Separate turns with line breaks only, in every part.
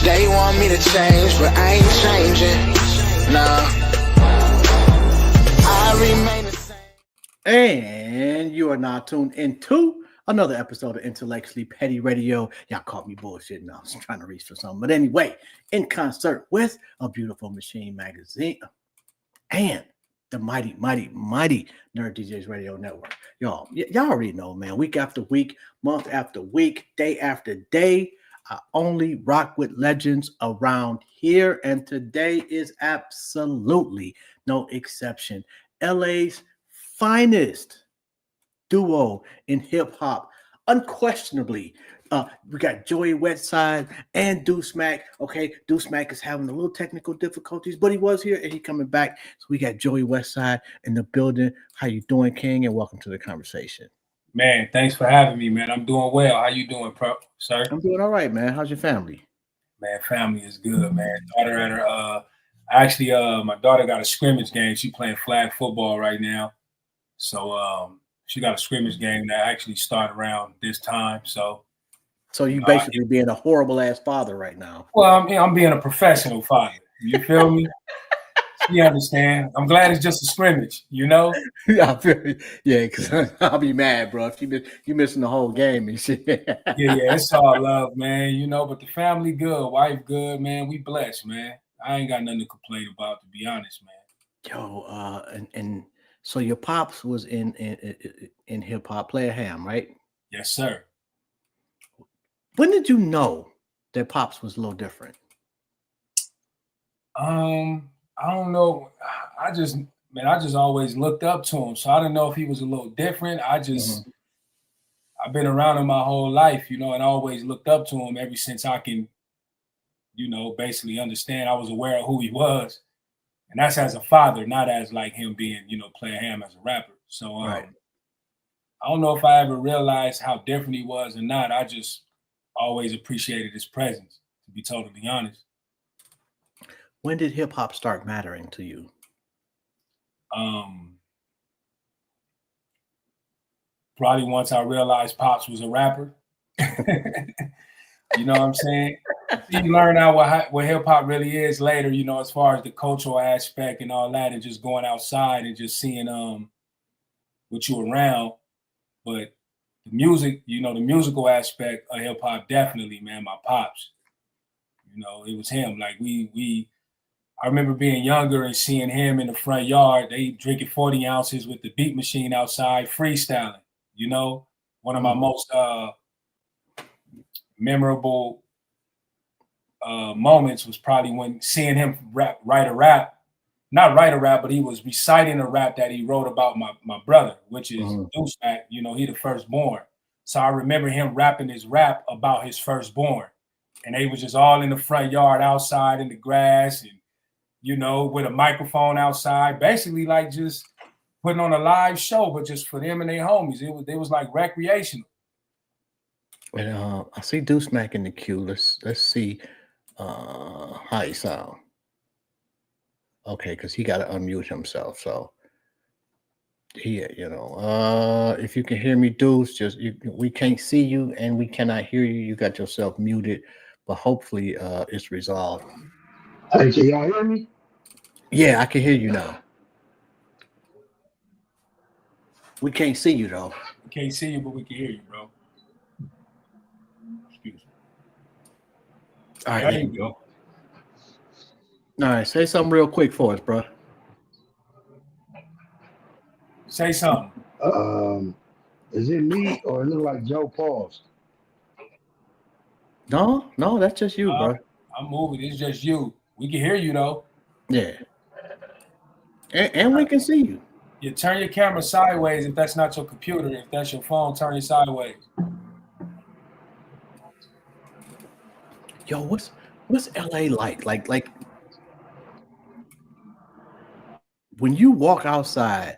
They want me to change, but I ain't changing. Nah, I remain the same.
And you are now tuned into another episode of Intellectually Petty Radio. Y'all caught me bullshitting. I was trying to reach for something. But anyway, in concert with A Beautiful Machine magazine and the mighty Nerd DJs Radio Network. Y'all already know, man. Week after week, month after week, day after day, I only rock with legends around here. And today is absolutely no exception. LA's finest duo in hip hop, unquestionably. We got Joey Westside and Deuce Mac. Okay, Deuce Mac is having a little technical difficulties, but he was here and he coming back. So we got Joey Westside in the building. How you doing, King? And welcome to the conversation.
Man, thanks for having me, man. I'm doing well. How you doing, sir?
I'm doing all right, man. How's your family?
Man, family is good, man. Daughter at her. My daughter got a scrimmage game. She playing flag football right now, so she got a scrimmage game that actually start around this time. So
you basically being a horrible ass father right now.
Well, I'm being a professional father. You feel me? You understand? I'm glad it's just a scrimmage, you know?
Yeah, I feel you. Yeah, because I'll be mad, bro, if you missing the whole game and shit.
Yeah, it's all love, man, you know, but the family good, wife good, man. We blessed, man. I ain't got nothing to complain about, to be honest, man.
Yo, and so your pops was in hip hop, Player Ham, right?
Yes, sir.
When did you know that pops was a little different?
I don't know. I just always looked up to him. So I didn't know if he was a little different. I've been around him my whole life, you know, and I always looked up to him ever since I can, you know, basically understand. I was aware of who he was. And that's as a father, not as like him being, you know, Player Ham as a rapper. So
right.
I don't know if I ever realized how different he was or not. I just always appreciated his presence, to be totally honest.
When did hip hop start mattering to you?
Probably once I realized Pops was a rapper. You know what I'm saying? You learn out what hip hop really is later, you know, as far as the cultural aspect and all that, and just going outside and just seeing what you around. But the music, you know, the musical aspect of hip hop, definitely, man, my pops. You know, it was him. Like I remember being younger and seeing him in the front yard. They drinking 40 ounces with the beat machine outside, freestyling. You know, one of my most memorable moments was probably when seeing him write a rap, but he was reciting a rap that he wrote about my brother, which is Deuce Mac. You know, he the firstborn. So I remember him rapping his rap about his firstborn. And they was just all in the front yard outside in the grass and, you know, with a microphone outside, basically like just putting on a live show, but just for them and their homies. It was like recreational.
And I see Deuce Mac in the queue. Let's see how he sound. Okay, because he got to unmute himself. So he, you know, if you can hear me, Deuce, we can't see you and we cannot hear you. You got yourself muted, but hopefully it's resolved.
Hey, can y'all hear me?
Yeah, I can hear you now. We can't see you though.
We can't see you, but we can hear you, bro. Excuse me.
All right, there you go. All right, say something real quick for us, bro.
Say something.
Is it me or it look like Joe paused?
No, that's just you, bro.
I'm moving. It's just you. We can hear you though.
Yeah. And we can see you.
You turn your camera sideways if that's not your computer. If that's your phone, turn it sideways.
Yo, what's LA like? Like when you walk outside,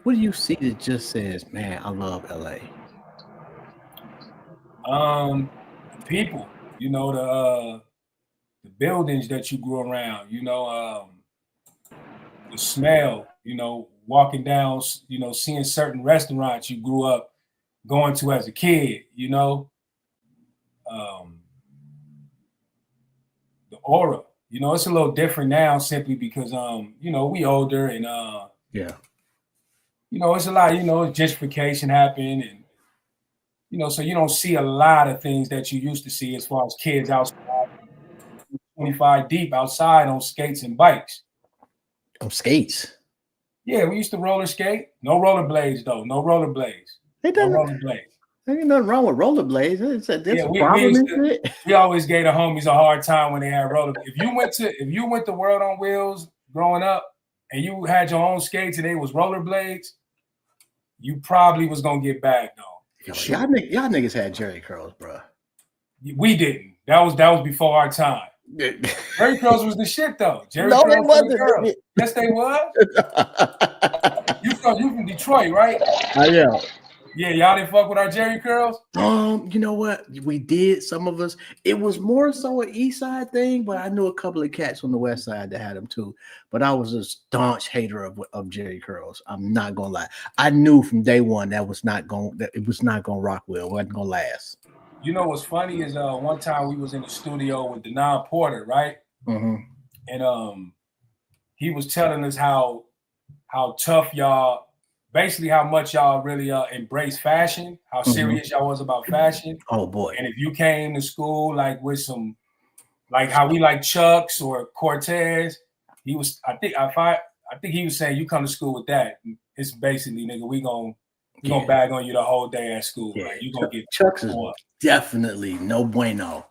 what do you see that just says, "Man, I love LA"?
People, you know, the buildings that you grew around, you know, the smell, you know, walking down, you know, seeing certain restaurants you grew up going to as a kid, you know. the aura. You know, it's a little different now simply because you know, we older and
Yeah.
you know, it's a lot, you know, gentrification happened and you know, so you don't see a lot of things that you used to see as far as kids outside 25 deep outside on skates and bikes.
On skates.
Yeah, we used to roller skate. No rollerblades though. No rollerblades.
It
No
doesn't.
rollerblades.
There ain't nothing wrong with rollerblades. There's a
We
problem
used
in
to,
it.
we always gave the homies a hard time when they had roller. If you went to World on Wheels growing up and you had your own skates and they was rollerblades, you probably was gonna get bagged on.
Yo, y'all niggas had Jerry curls, bro.
We didn't. That was before our time. Jerry curls was the shit though. Jerry
No,
curls
they
was the girl.
wasn't.
Yes, they was. You from Detroit, right?
I am.
Yeah, y'all didn't fuck with our Jerry curls.
You know what? We did. Some of us. It was more so an East Side thing, but I knew a couple of cats on the West Side that had them too. But I was a staunch hater of Jerry curls. I'm not gonna lie. I knew from day one that it was not gonna rock well. It wasn't gonna last.
You know what's funny is one time we was in the studio with Denon Porter, right?
Mm-hmm.
And he was telling us how tough y'all, basically how much y'all really embrace fashion, how serious y'all was about fashion.
Oh boy!
And if you came to school like with some, like how we like Chucks or Cortez, he was. I think he was saying you come to school with that. It's basically, nigga, we gonna bag on you the whole day at school.
Yeah,
like, you gonna get
Chucks is definitely no bueno.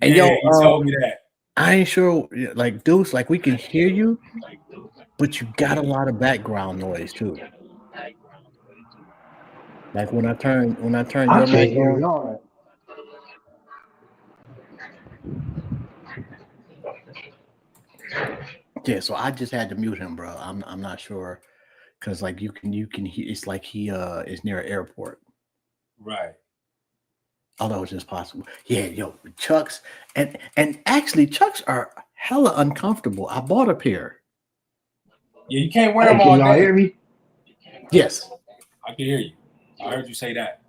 And
yeah, he told me that.
I ain't sure, like Deuce, like we can hear you, but you got a lot of background noise too. Like when I turn your mic on. Yeah, so I just had to mute him, bro. I'm not sure because like you can hear, it's like he is near an airport.
Right.
Although it's just possible. Yeah, yo, Chucks and actually Chucks are hella uncomfortable. I bought a pair.
Yeah, you can't wear them all day.
Can y'all hear me?
Yes.
I can hear you. I heard you say that.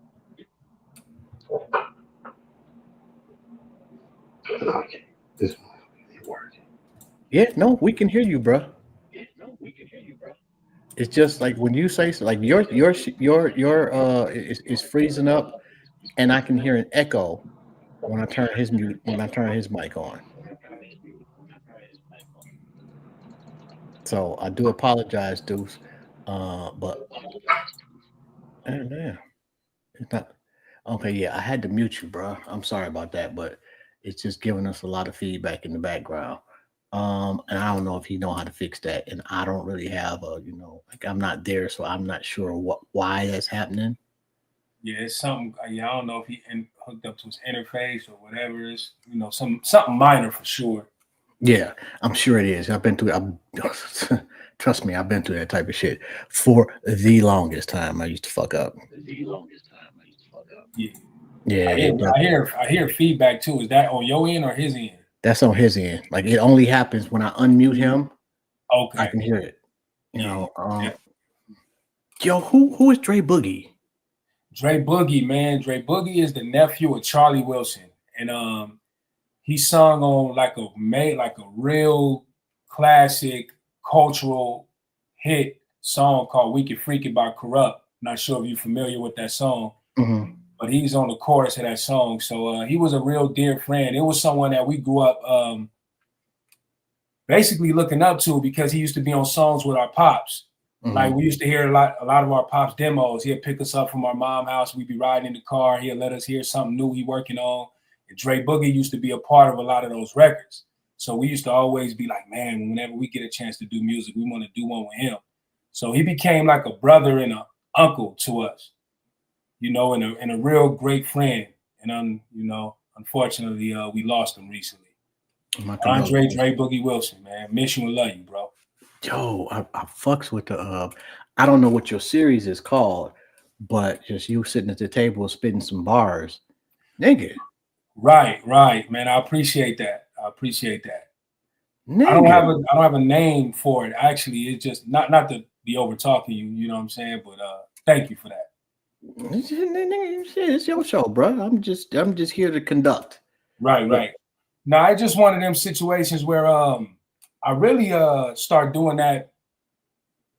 Okay. This one ain't working.
Yeah, no, we can hear you, bro. It's just like when you say so, like your is freezing up, and I can hear an echo when I turn his mic on. So I do apologize, Deuce. But man, it's not okay. Yeah, I had to mute you, bro. I'm sorry about that, but it's just giving us a lot of feedback in the background. And I don't know if he know how to fix that, and I don't really have like I'm not there, so I'm not sure why that's happening.
Yeah, it's something. Yeah, I don't know if he hooked up to his interface or whatever. It's something minor for sure.
Yeah, I'm sure it is. I've been through. Trust me, I've been through that type of shit for the longest time. I used to fuck up.
Yeah.
Yeah.
I hear feedback too. Is that on your end or his end?
That's on his end. Like it only happens when I unmute him.
Okay.
I can hear it. Yo, who is Dre Boogie?
Dre Boogie, man. Dre Boogie is the nephew of Charlie Wilson, and he sung on like a real classic cultural hit song called "We Can Freak It" by Corrupt. Not sure if you're familiar with that song.
Mm-hmm.
But he's on the chorus of that song. So he was a real dear friend. It was someone that we grew up basically looking up to because he used to be on songs with our pops. Mm-hmm. Like we used to hear a lot of our pops demos. He'd pick us up from our mom's house. We'd be riding in the car. He'd let us hear something new he working on. And Dre Boogie used to be a part of a lot of those records. So we used to always be like, man, whenever we get a chance to do music, we want to do one with him. So he became like a brother and an uncle to us. And a real great friend. And, unfortunately, we lost him recently. Andre Dre Boogie Wilson, man. Miss you and love you, bro.
Yo, I fucks with the, I don't know what your series is called, but just you sitting at the table spitting some bars. Nigga.
Right, man. I appreciate that. Nigga. I don't have a name for it. Actually, it's just not to be over talking you, you know what I'm saying? But thank you for that.
It's your show, bro. I'm just here to conduct.
Right. No, I just one of them situations where I really start doing that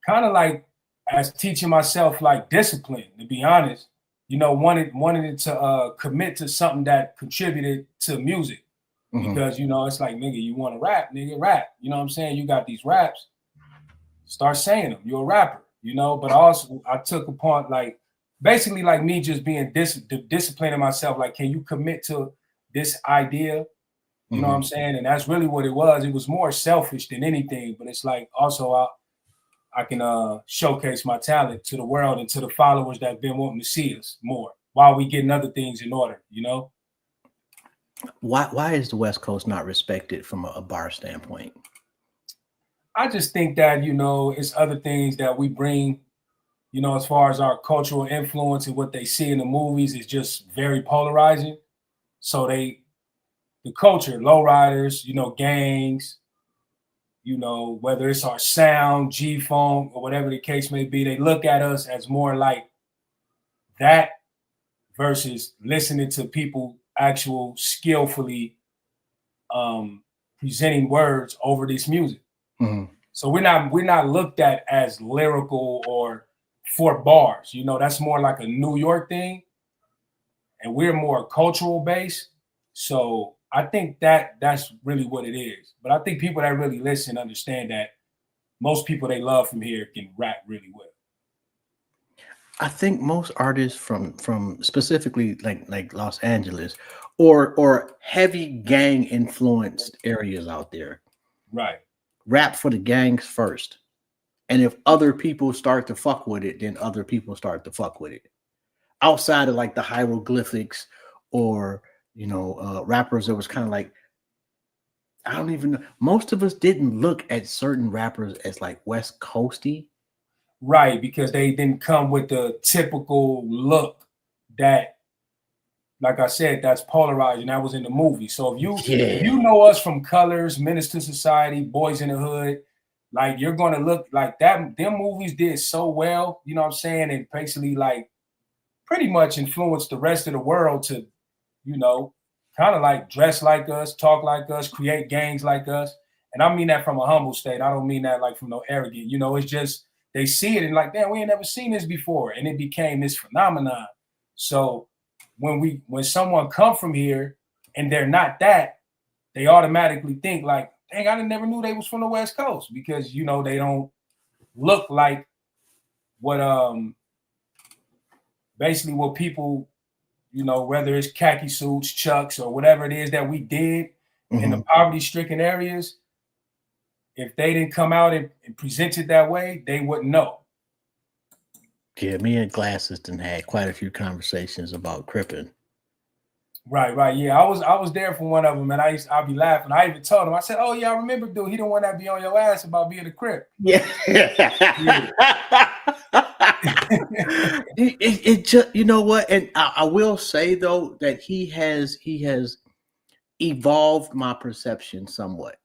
kind of like as teaching myself like discipline, to be honest. You know, wanted to commit to something that contributed to music. Because you know, it's like, nigga, you want to rap, nigga, rap. You know what I'm saying? You got these raps, start saying them. You're a rapper, you know. But also I took upon like basically like me just being disciplining myself, like, can you commit to this idea? You know what I'm saying? And that's really what it was. It was more selfish than anything, but it's like also I can showcase my talent to the world and to the followers that have been wanting to see us more while we getting other things in order, you know?
Why is the West Coast not respected from a bar standpoint?
I just think that, you know, it's other things that we bring, you know, as far as our cultural influence and what they see in the movies is just very polarizing. So the culture, lowriders, you know, gangs, you know, whether it's our sound, G-Funk, or whatever the case may be, they look at us as more like that versus listening to people actual skillfully presenting words over this music. So we're not looked at as lyrical or for bars. You know, that's more like a New York thing, and we're more cultural based. So I think that's really what it is. But I think people that really listen understand that most people they love from here can rap really well.
I think most artists from specifically like Los Angeles or heavy gang influenced areas out there,
right,
rap for the gangs first. And if other people start to fuck with it, then other people start to fuck with it. Outside of like the hieroglyphics or, you know, rappers that was kind of like, I don't even know. Most of us didn't look at certain rappers as like West Coasty.
Right, because they didn't come with the typical look that, like I said, that's polarizing. That was in the movie. So if you know us from Colors, Menace to Society, Boys in the Hood, like you're gonna look like that. Them movies did so well, you know what I'm saying, and basically like pretty much influenced the rest of the world to, you know, kind of like dress like us, talk like us, create gangs like us. And I mean that from a humble state. I don't mean that like from no arrogant. You know, it's just they see it and like, damn, we ain't never seen this before, and it became this phenomenon. So when someone come from here and they're not that, they automatically think like, dang, I never knew they was from the West Coast, because you know they don't look like what basically what people, you know, whether it's khaki suits, chucks, or whatever it is that we did in the poverty-stricken areas. If they didn't come out and present it that way, they wouldn't know.
Yeah, me and Glasses done had quite a few conversations about Crippin'.
Right. Yeah, I was there for one of them, and I'll be laughing. I even told him, I said, "Oh yeah, I remember, dude. He don't want to be on your ass about being a Crip."
Yeah. it just, you know what, and I will say though that he has evolved my perception somewhat.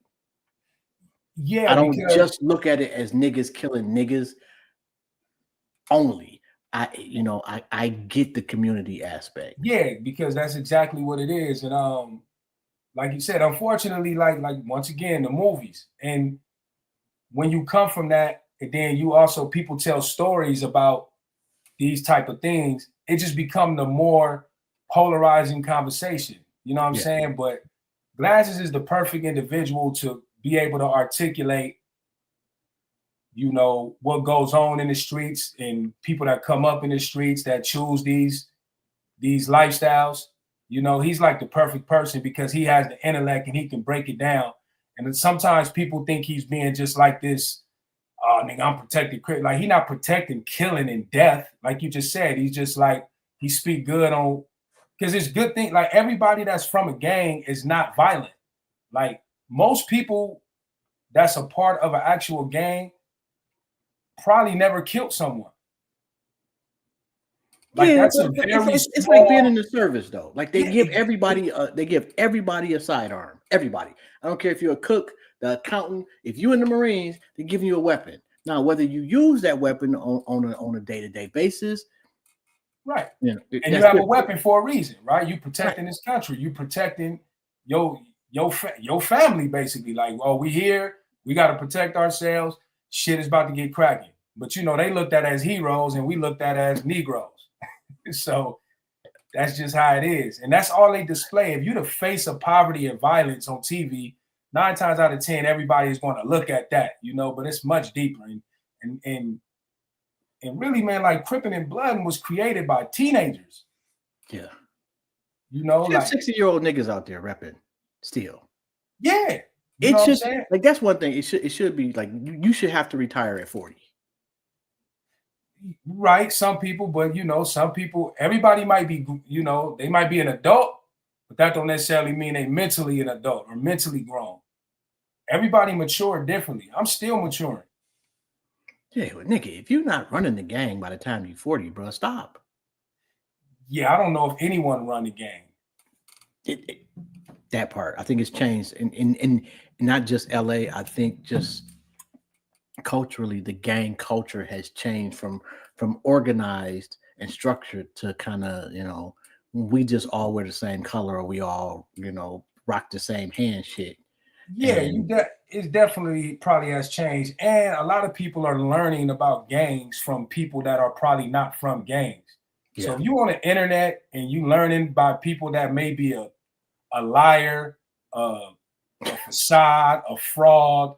Yeah,
I don't just look at it as niggas killing niggas only. I get the community aspect.
Yeah, because that's exactly what it is. And like you said, unfortunately, like once again, the movies. And when you come from that, and then you also people tell stories about these type of things, it just become the more polarizing conversation. You know what I'm saying? But Glasses is the perfect individual to be able to articulate, you know, what goes on in the streets and people that come up in the streets that choose these lifestyles. You know, he's like the perfect person because he has the intellect and he can break it down. And then sometimes people think he's being just like this, oh, nigga, I'm protecting. Like, he not protecting killing and death. Like you just said, he's just like, he speak good on, because it's good thing. Like, everybody that's from a gang is not violent. Like, most people that's a part of an actual gang probably never killed someone. Like,
yeah,
that's
it's like being in the service though. Like they give everybody a sidearm. Everybody. I don't care if you're a cook, the accountant. If you're in the Marines, they're giving you a weapon. Now, whether you use that weapon on a day-to-day basis,
right?
You know,
and you have a weapon for a reason, right? You protecting this country. You protecting your family, basically. Like, oh, we here, we got to protect ourselves. Shit is about to get cracking. But you know, they looked at as heroes, and we looked at as Negroes. So that's just how it is, and that's all they display. If you're the face of poverty and violence on TV, 9 times out of 10, everybody is going to look at that, you know. But it's much deeper, and really, man, like Crippin' and Bloodin' was created by teenagers.
Yeah.
You know, like
60-year-old niggas out there repping still.
Yeah.
It's just like that's one thing. It should be like you should have to retire at 40.
Right. Some people, but you know, some people, everybody might be, you know, they might be an adult, but that don't necessarily mean they mentally an adult or mentally grown. Everybody mature differently. I'm still maturing.
Yeah, but nigga, if you're not running the gang by the time you're 40, bro, stop.
Yeah, I don't know if anyone run the game.
That part, I think it's changed in not just LA. I think just culturally, the gang culture has changed from organized and structured to kind of, you know, we just all wear the same color or we all, you know, rock the same hand shit.
Yeah, it definitely probably has changed. And a lot of people are learning about gangs from people that are probably not from gangs. Yeah. So if you on the internet and you learning by people that may be a liar, a facade, a fraud,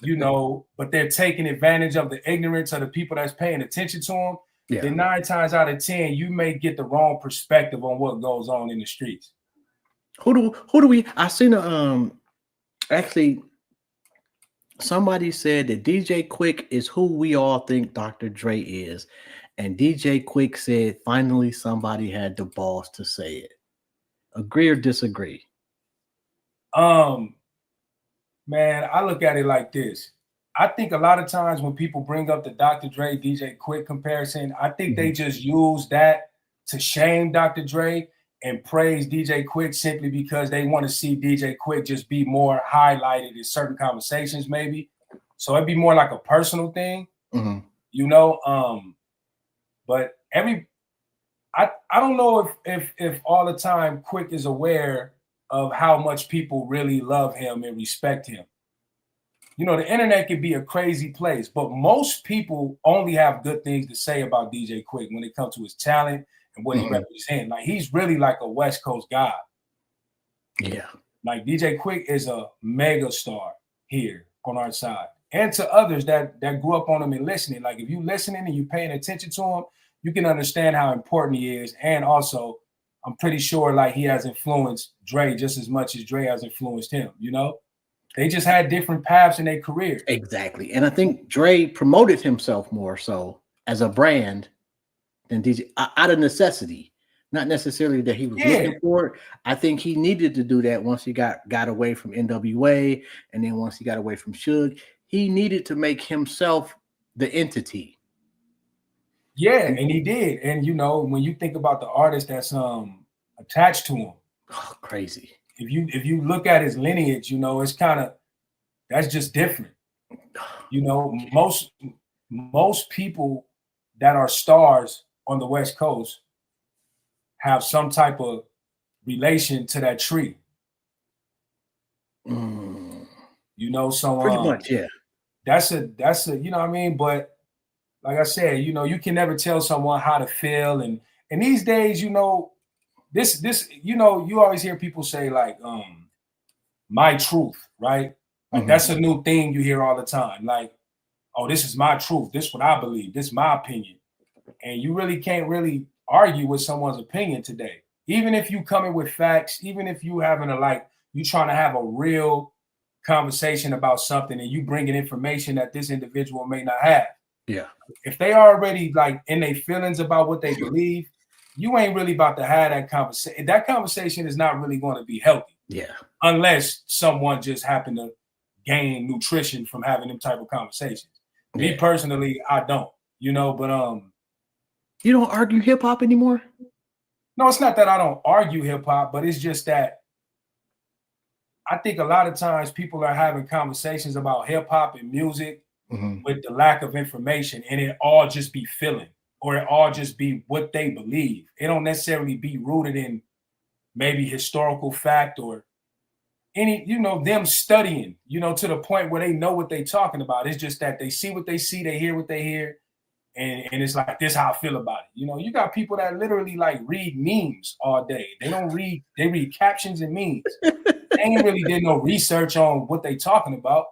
you know, but they're taking advantage of the ignorance of the people that's paying attention to them, then 9 times out of 10, you may get the wrong perspective on what goes on in the streets.
Who do we? I seen actually somebody said that DJ Quick is who we all think Dr. Dre is, and DJ Quick said finally somebody had the balls to say it. Agree or disagree?
Man, I look at it like this. I think a lot of times when people bring up the Dr. Dre, DJ Quick comparison, I think they just use that to shame Dr. Dre and praise DJ Quick simply because they want to see DJ Quick just be more highlighted in certain conversations, maybe. So it'd be more like a personal thing, you know. But I don't know if all the time Quick is aware of how much people really love him and respect him. You know, the internet can be a crazy place, but most people only have good things to say about DJ Quick when it comes to his talent and what he represents. Like, he's really like a West Coast guy.
Yeah.
Like, DJ Quick is a mega star here on our side. And to others that grew up on him and listening. Like, if you listening and you paying attention to him, you can understand how important he is. And also, I'm pretty sure like he has influenced Dre just as much as Dre has influenced him, you know? They just had different paths in their career.
Exactly. And I think Dre promoted himself more so as a brand than DJ out of necessity. Not necessarily that he was looking for it. I think he needed to do that once he got away from NWA, and then once he got away from Suge. He needed to make himself the entity.
Yeah, and he did. And you know, when you think about the artist that's attached to him,
crazy.
If you look at his lineage, you know, it's kind of, that's just different. You know, most people that are stars on the West Coast have some type of relation to that tree. You know, so
pretty much, yeah.
That's a you know what I mean? But like I said, you know, you can never tell someone how to feel, and these days, you know, this you know, you always hear people say like my truth, right? Like that's a new thing you hear all the time. Like, oh, this is my truth, this is what I believe, this is my opinion. And you really can't really argue with someone's opinion today. Even if you come in with facts, even if you having you trying to have a real conversation about something and you bringing information that this individual may not have.
Yeah.
If they already like in their feelings about what they believe, you ain't really about to have that conversation. That conversation is not really going to be healthy.
Yeah.
Unless someone just happened to gain nutrition from having them type of conversations. Me personally, I don't, you know, but
you don't argue hip hop anymore?
No, it's not that I don't argue hip hop, but it's just that I think a lot of times people are having conversations about hip hop and music with the lack of information, and it all just be feeling, or it all just be what they believe. It don't necessarily be rooted in maybe historical fact or them studying, to the point where they know what they're talking about. It's just that they see what they see, they hear what they hear, and it's like, this how I feel about it. You got people that literally like read memes all day. They read captions and memes. They ain't really did no research on what they talking about.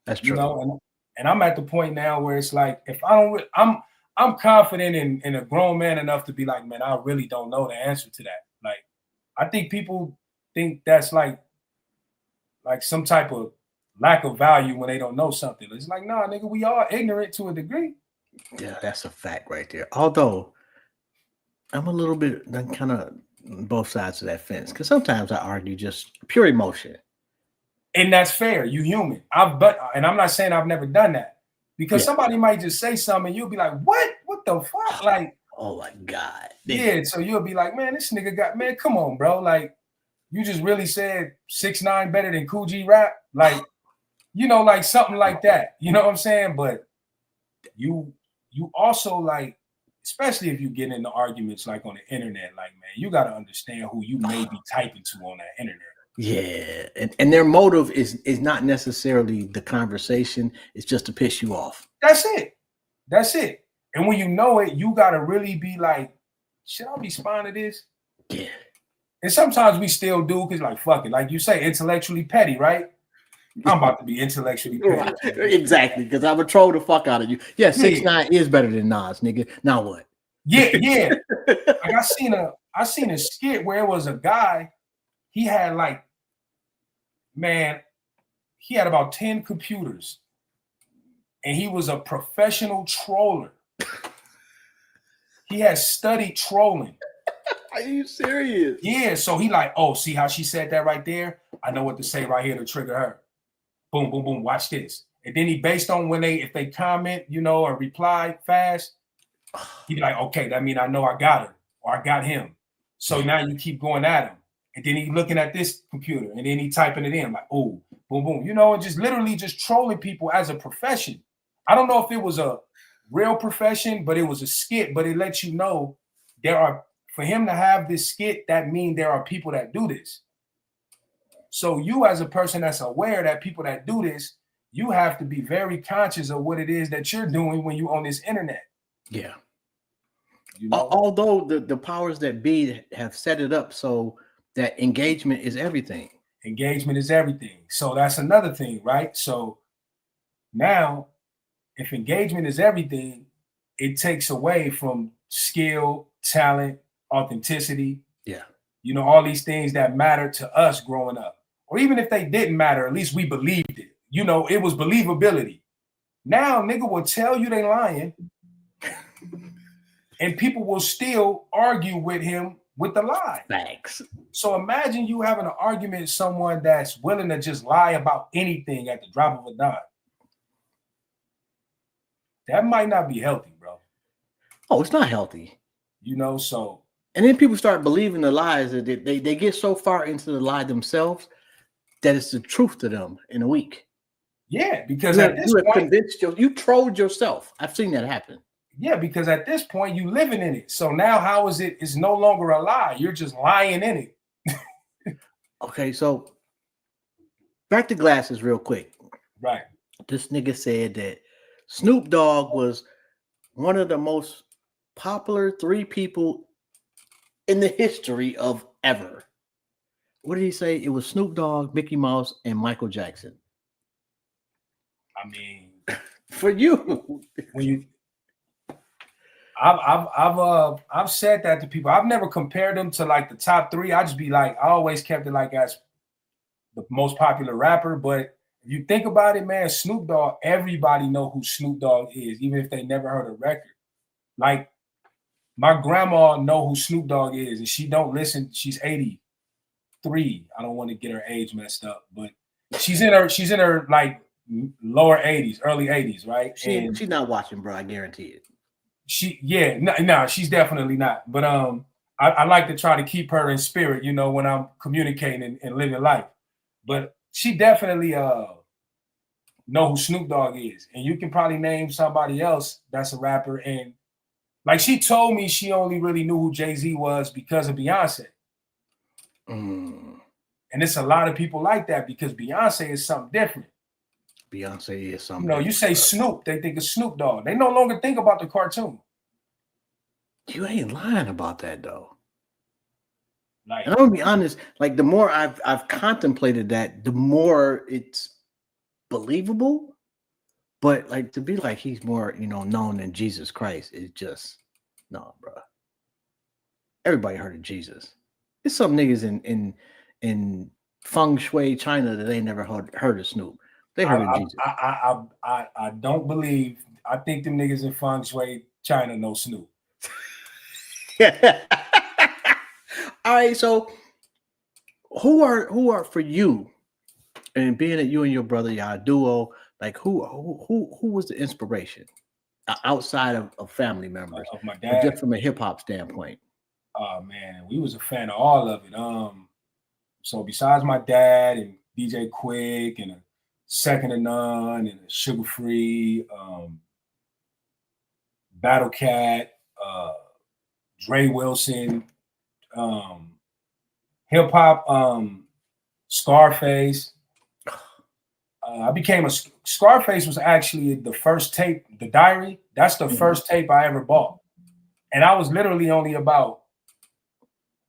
That's true.
And I'm at the point now where it's like, if I don't, I'm confident in a grown man enough to be like, man, I really don't know the answer to that. Like, I think people think that's like some type of lack of value when they don't know something. It's like, nah, nigga, we are ignorant to a degree.
Yeah, that's a fact right there. Although I'm a little bit kind of both sides of that fence, because sometimes I argue just pure emotion.
And that's fair. You human. And I'm not saying I've never done that, because somebody might just say something and you'll be like, what? What the fuck? Like,
oh my God.
Yeah. So you'll be like, man, this nigga man, come on, bro. Like, you just really said 6ix9ine better than Kool G Rap? Like, like something like that. You know what I'm saying? But you also, like, especially if you get into arguments like on the internet, like, man, you got to understand who you may be typing to on that internet.
Yeah, and their motive is not necessarily the conversation. It's just to piss you off.
That's it. And when you know it, you got to really be like, should I respond to this?
Yeah. And
sometimes we still do, because like, fuck it. Like you say, intellectually petty, right? I'm about to be intellectually petty.
Exactly, because I would troll the fuck out of you. Yeah, 6ix9ine is better than Nas, nigga. Now what?
Yeah. Like, I seen a skit where it was a guy, he had about 10 computers, and he was a professional troller. He had studied trolling.
Are you serious?
Yeah, so he like, oh, see how she said that right there? I know what to say right here to trigger her. Boom, boom, boom, watch this. And then he, based on if they comment, or reply fast, he'd be like, okay, that means I know I got her or I got him. So now you keep going at him. And then he looking at this computer, and then he typing it in like, oh, boom, boom. And just literally just trolling people as a profession. I don't know if it was a real profession, but it was a skit. But it lets you know for him to have this skit, that means there are people that do this. So you, as a person that's aware that people that do this, you have to be very conscious of what it is that you're doing when you're on this internet.
Yeah. Although the powers that be have set it up so that engagement is everything.
Engagement is everything. So that's another thing, right? So now, if engagement is everything, it takes away from skill, talent, authenticity.
Yeah.
All these things that matter to us growing up. Or even if they didn't matter, at least we believed it. It was believability. Now, nigga will tell you they lying, and people will still argue with him with the lie.
Thanks.
So imagine you having an argument with someone that's willing to just lie about anything at the drop of a dime. That might not be healthy, bro.
Oh, it's not healthy.
So.
And then people start believing the lies that they get so far into the lie themselves that it's the truth to them in a week.
Yeah, because at this point,
you trolled yourself. I've seen that happen.
Yeah, because at this point you living in it. So now how is it? It's no longer a lie. You're just lying in it.
Okay, so back to glasses real quick.
Right.
This nigga said that Snoop Dogg was one of the most popular 3 people in the history of ever. What did he say? It was Snoop Dogg, Mickey Mouse, and Michael Jackson.
I mean,
for you,
when I've said that to people. I've never compared them to like the top 3. I just be like, I always kept it like as the most popular rapper. But if you think about it, man, Snoop Dogg, everybody know who Snoop Dogg is, even if they never heard a record. Like, my grandma know who Snoop Dogg is, and she don't listen. She's 83. I don't want to get her age messed up, but she's in her like lower 80s, early 80s, right?
She's not watching, bro. I guarantee it.
She's definitely not. But I like to try to keep her in spirit, when I'm communicating and living life. But she definitely know who Snoop Dogg is, and you can probably name somebody else that's a rapper. And like, she told me she only really knew who Jay-Z was because of Beyonce. And it's a lot of people like that because Beyonce is something different.
Beyonce is something.
You know, you say Snoop, they think of Snoop Dogg. They no longer think about the cartoon.
You ain't lying about that though.
Like,
and I'm gonna be honest, like the more I've contemplated that, the more it's believable. But like to be like he's more, known than Jesus Christ is just no, bro. Everybody heard of Jesus. There's some niggas in feng shui China that they never heard of Snoop. They heard of Jesus.
I don't believe. I think them niggas in feng shui China know Snoop.
All right, so who are for you, and being that you and your brother y'all duo, like who was the inspiration outside of family members,
of my dad,
just from a hip hop standpoint?
Oh man, we was a fan of all of it. So besides my dad and DJ Quick and a Second to None and a Sugar Free, Battle Cat, Dre Wilson, hip hop, Scarface. I became Scarface was actually the first tape, The Diary. That's the first tape I ever bought. And I was literally only about,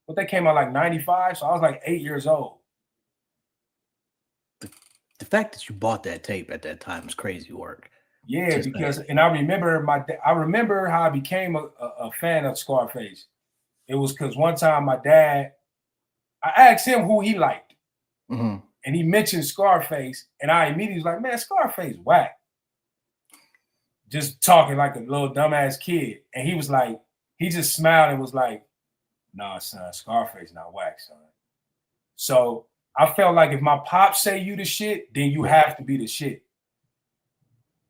but they came out like 95. So I was like 8 years old.
The fact that you bought that tape at that time is crazy work.
Yeah, because, and I remember how I became a fan of Scarface. It was because one time my dad, I asked him who he liked.
Mm-hmm.
And he mentioned Scarface, and I immediately was like, man, Scarface whack. Just talking like a little dumbass kid. And he was like, he just smiled and was like, nah, son, Scarface not whack, son. So I felt like if my pops say you the shit, then you have to be the shit.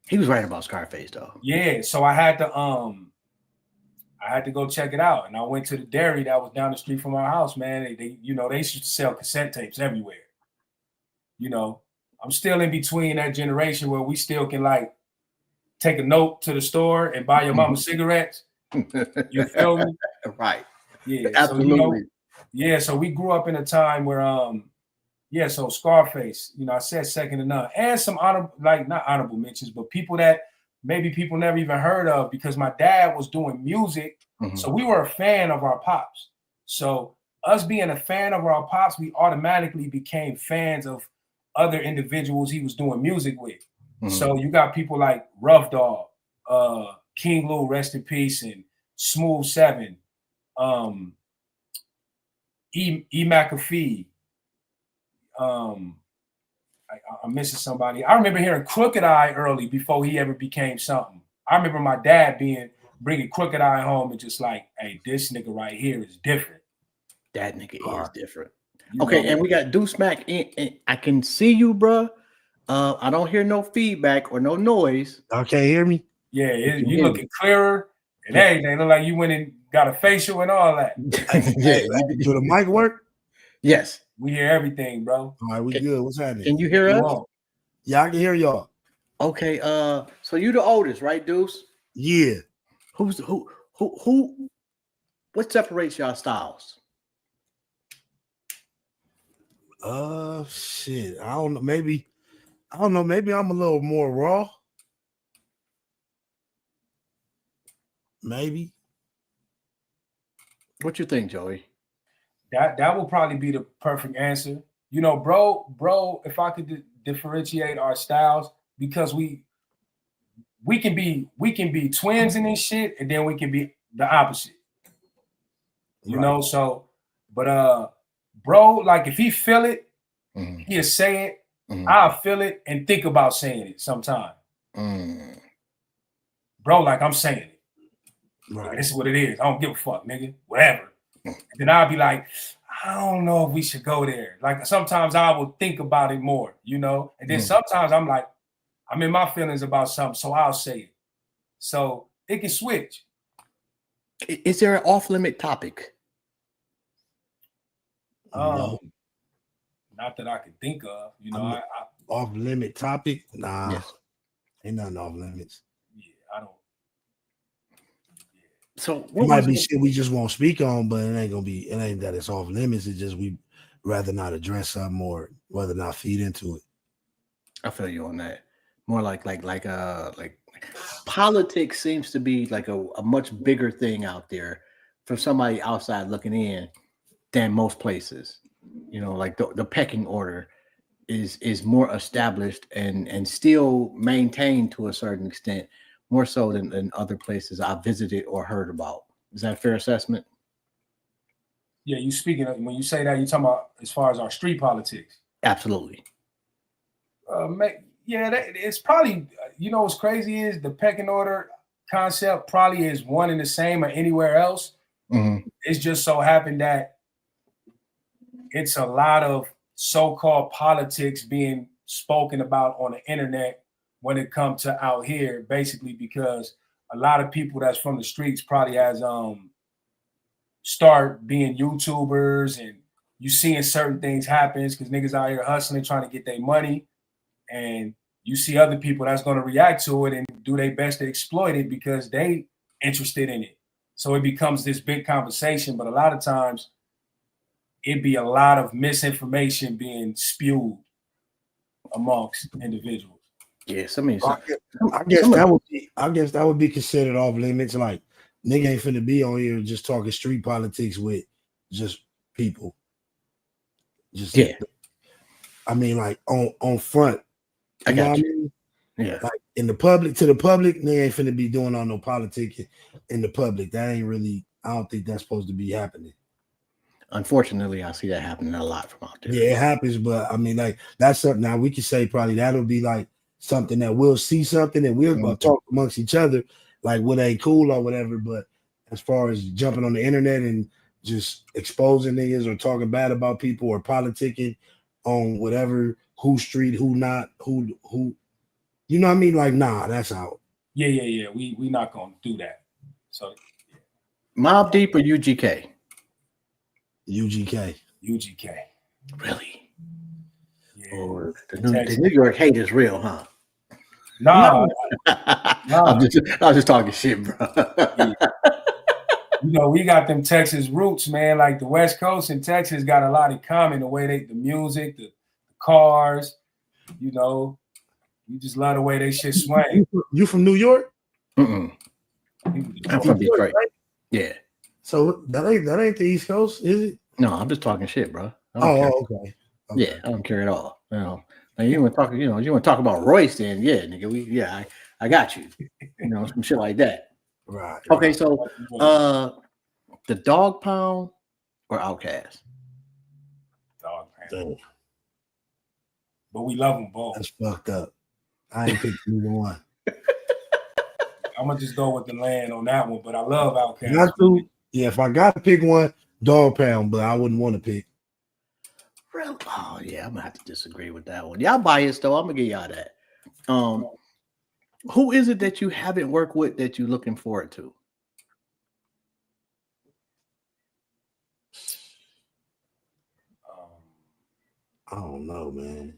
He was right about Scarface, though.
Yeah, so I had to go check it out. And I went to the dairy that was down the street from our house, man. They used to sell cassette tapes everywhere. I'm still in between that generation where we still can like take a note to the store and buy your mama cigarettes. You feel me?
Right.
Yeah.
Absolutely.
So we grew up in a time where so Scarface, I said Second to None, and some not honorable mentions, but people that maybe people never even heard of because my dad was doing music. Mm-hmm. So we were a fan of our pops. So us being a fan of our pops, we automatically became fans of other individuals he was doing music with. Mm-hmm. So you got people like Rough Dog, King Lou, rest in peace, and Smooth 7, E. McAfee. I'm missing somebody. I remember hearing Crooked Eye early before he ever became something. I remember my dad bringing Crooked Eye home and just like, hey, this nigga right here is different.
That nigga is different. Okay, and we got Deuce Mac in. I can see you, bro. I don't hear no feedback or no noise.
Okay, hear me?
Yeah, you looking clearer and everything. Look like you went and got a facial and all that.
Yeah, do the mic work?
Yes.
We hear everything, bro.
All right, we good. What's happening?
Can you hear us?
Yeah, I can hear y'all.
Okay, so you the oldest, right, Deuce?
Yeah.
Who what separates y'all styles?
Shit. I don't know. Maybe I'm a little more raw. Maybe.
What you think, Joey?
That will probably be the perfect answer. Bro, if I could differentiate our styles, because we can be twins in this shit, and then we can be the opposite. You know, so but bro, like if he feel it, he'll say it. I'll feel it and think about saying it sometime. Bro, like I'm saying it. Right. This is what it is. I don't give a fuck, nigga. Whatever. And then I'll be like, I don't know if we should go there. Like sometimes I will think about it more, and then sometimes I'm like, I'm in my feelings about something, so I'll say it. So it can switch.
Is there an off-limit topic?
No.
Not that I can think of.
Off-limit topic? Nah.
Yes.
Ain't nothing off-limits.
Yeah, I don't.
So
it might be shit we just won't speak on, but it ain't that it's off limits. It's just we
rather not address something or whether not feed into it.
I feel you on that. More like politics seems to be like a much bigger thing out there for somebody outside looking in than most places. You know, like the pecking order is more established and still maintained to a certain extent, more so than other places I've visited or heard about. Is that a fair assessment?
Yeah, you speaking of, when you say that, you talking about as far as our street politics.
Absolutely.
Yeah, it's probably, you know, what's crazy is the pecking order concept probably is one and the same or anywhere else.
Mm-hmm.
It's just so happened that it's a lot of so-called politics being spoken about on the internet when it comes to out here, basically because a lot of people that's from the streets probably has start being YouTubers, and you seeing certain things happen because niggas out here hustling, trying to get their money, and you see other people that's going to react to it and do their best to exploit it because they interested in it. So it becomes this big conversation, but a lot of times it'd be a lot of misinformation being spewed amongst individuals.
Yes, I mean,
I guess that would be considered off limits. Like, nigga ain't finna be on here just talking street politics with just people. Just
yeah.
I mean, like on front.
I got you.
What I mean?
Yeah.
Like in the public, to the public, nigga ain't finna be doing all no politicking in the public. That ain't really. I don't think that's supposed to be happening.
Unfortunately, I see that happening a lot from out there.
Yeah, it happens, but I mean, like that's something. Now we can say probably that'll be like something that we'll see something and we'll talk amongst each other, like what ain't cool or whatever. But as far as jumping on the internet and just exposing niggas or talking bad about people or politicking on whatever, who street, who not, who, you know what I mean? Like, nah, that's out.
Yeah. We not gonna do that. So,
Mobb Deep or UGK?
UGK.
Really?
Yeah.
Or the New York hate is real, huh?
Nah.
I was just talking shit, bro.
Yeah. You know, we got them Texas roots, man. Like the West Coast and Texas got a lot in common. The way the music, the cars, you know, you just love the way they shit swing.
You from New York?
I'm from Detroit. Right? Yeah.
So that ain't the East Coast, is it?
No, I'm just talking shit, bro.
Okay.
Yeah, I don't care at all. You know, like you want to talk, you want to talk about Royce, then yeah, nigga, I got you. You know, some shit like that.
Right.
Okay, so the Dog Pound or Outkast?
Dog Pound.
Dang.
But we love them both.
That's fucked up. I ain't picked either one.
I'm gonna just go with the land on that one, but I love Outkast.
Not to, yeah, if I got to pick one, Dog Pound, but I wouldn't want to pick.
Really? Oh yeah, I'm gonna have to disagree with that one. Y'all biased though. I'm gonna give y'all that. Who is it that you haven't worked with that you're looking forward to?
I don't know, man.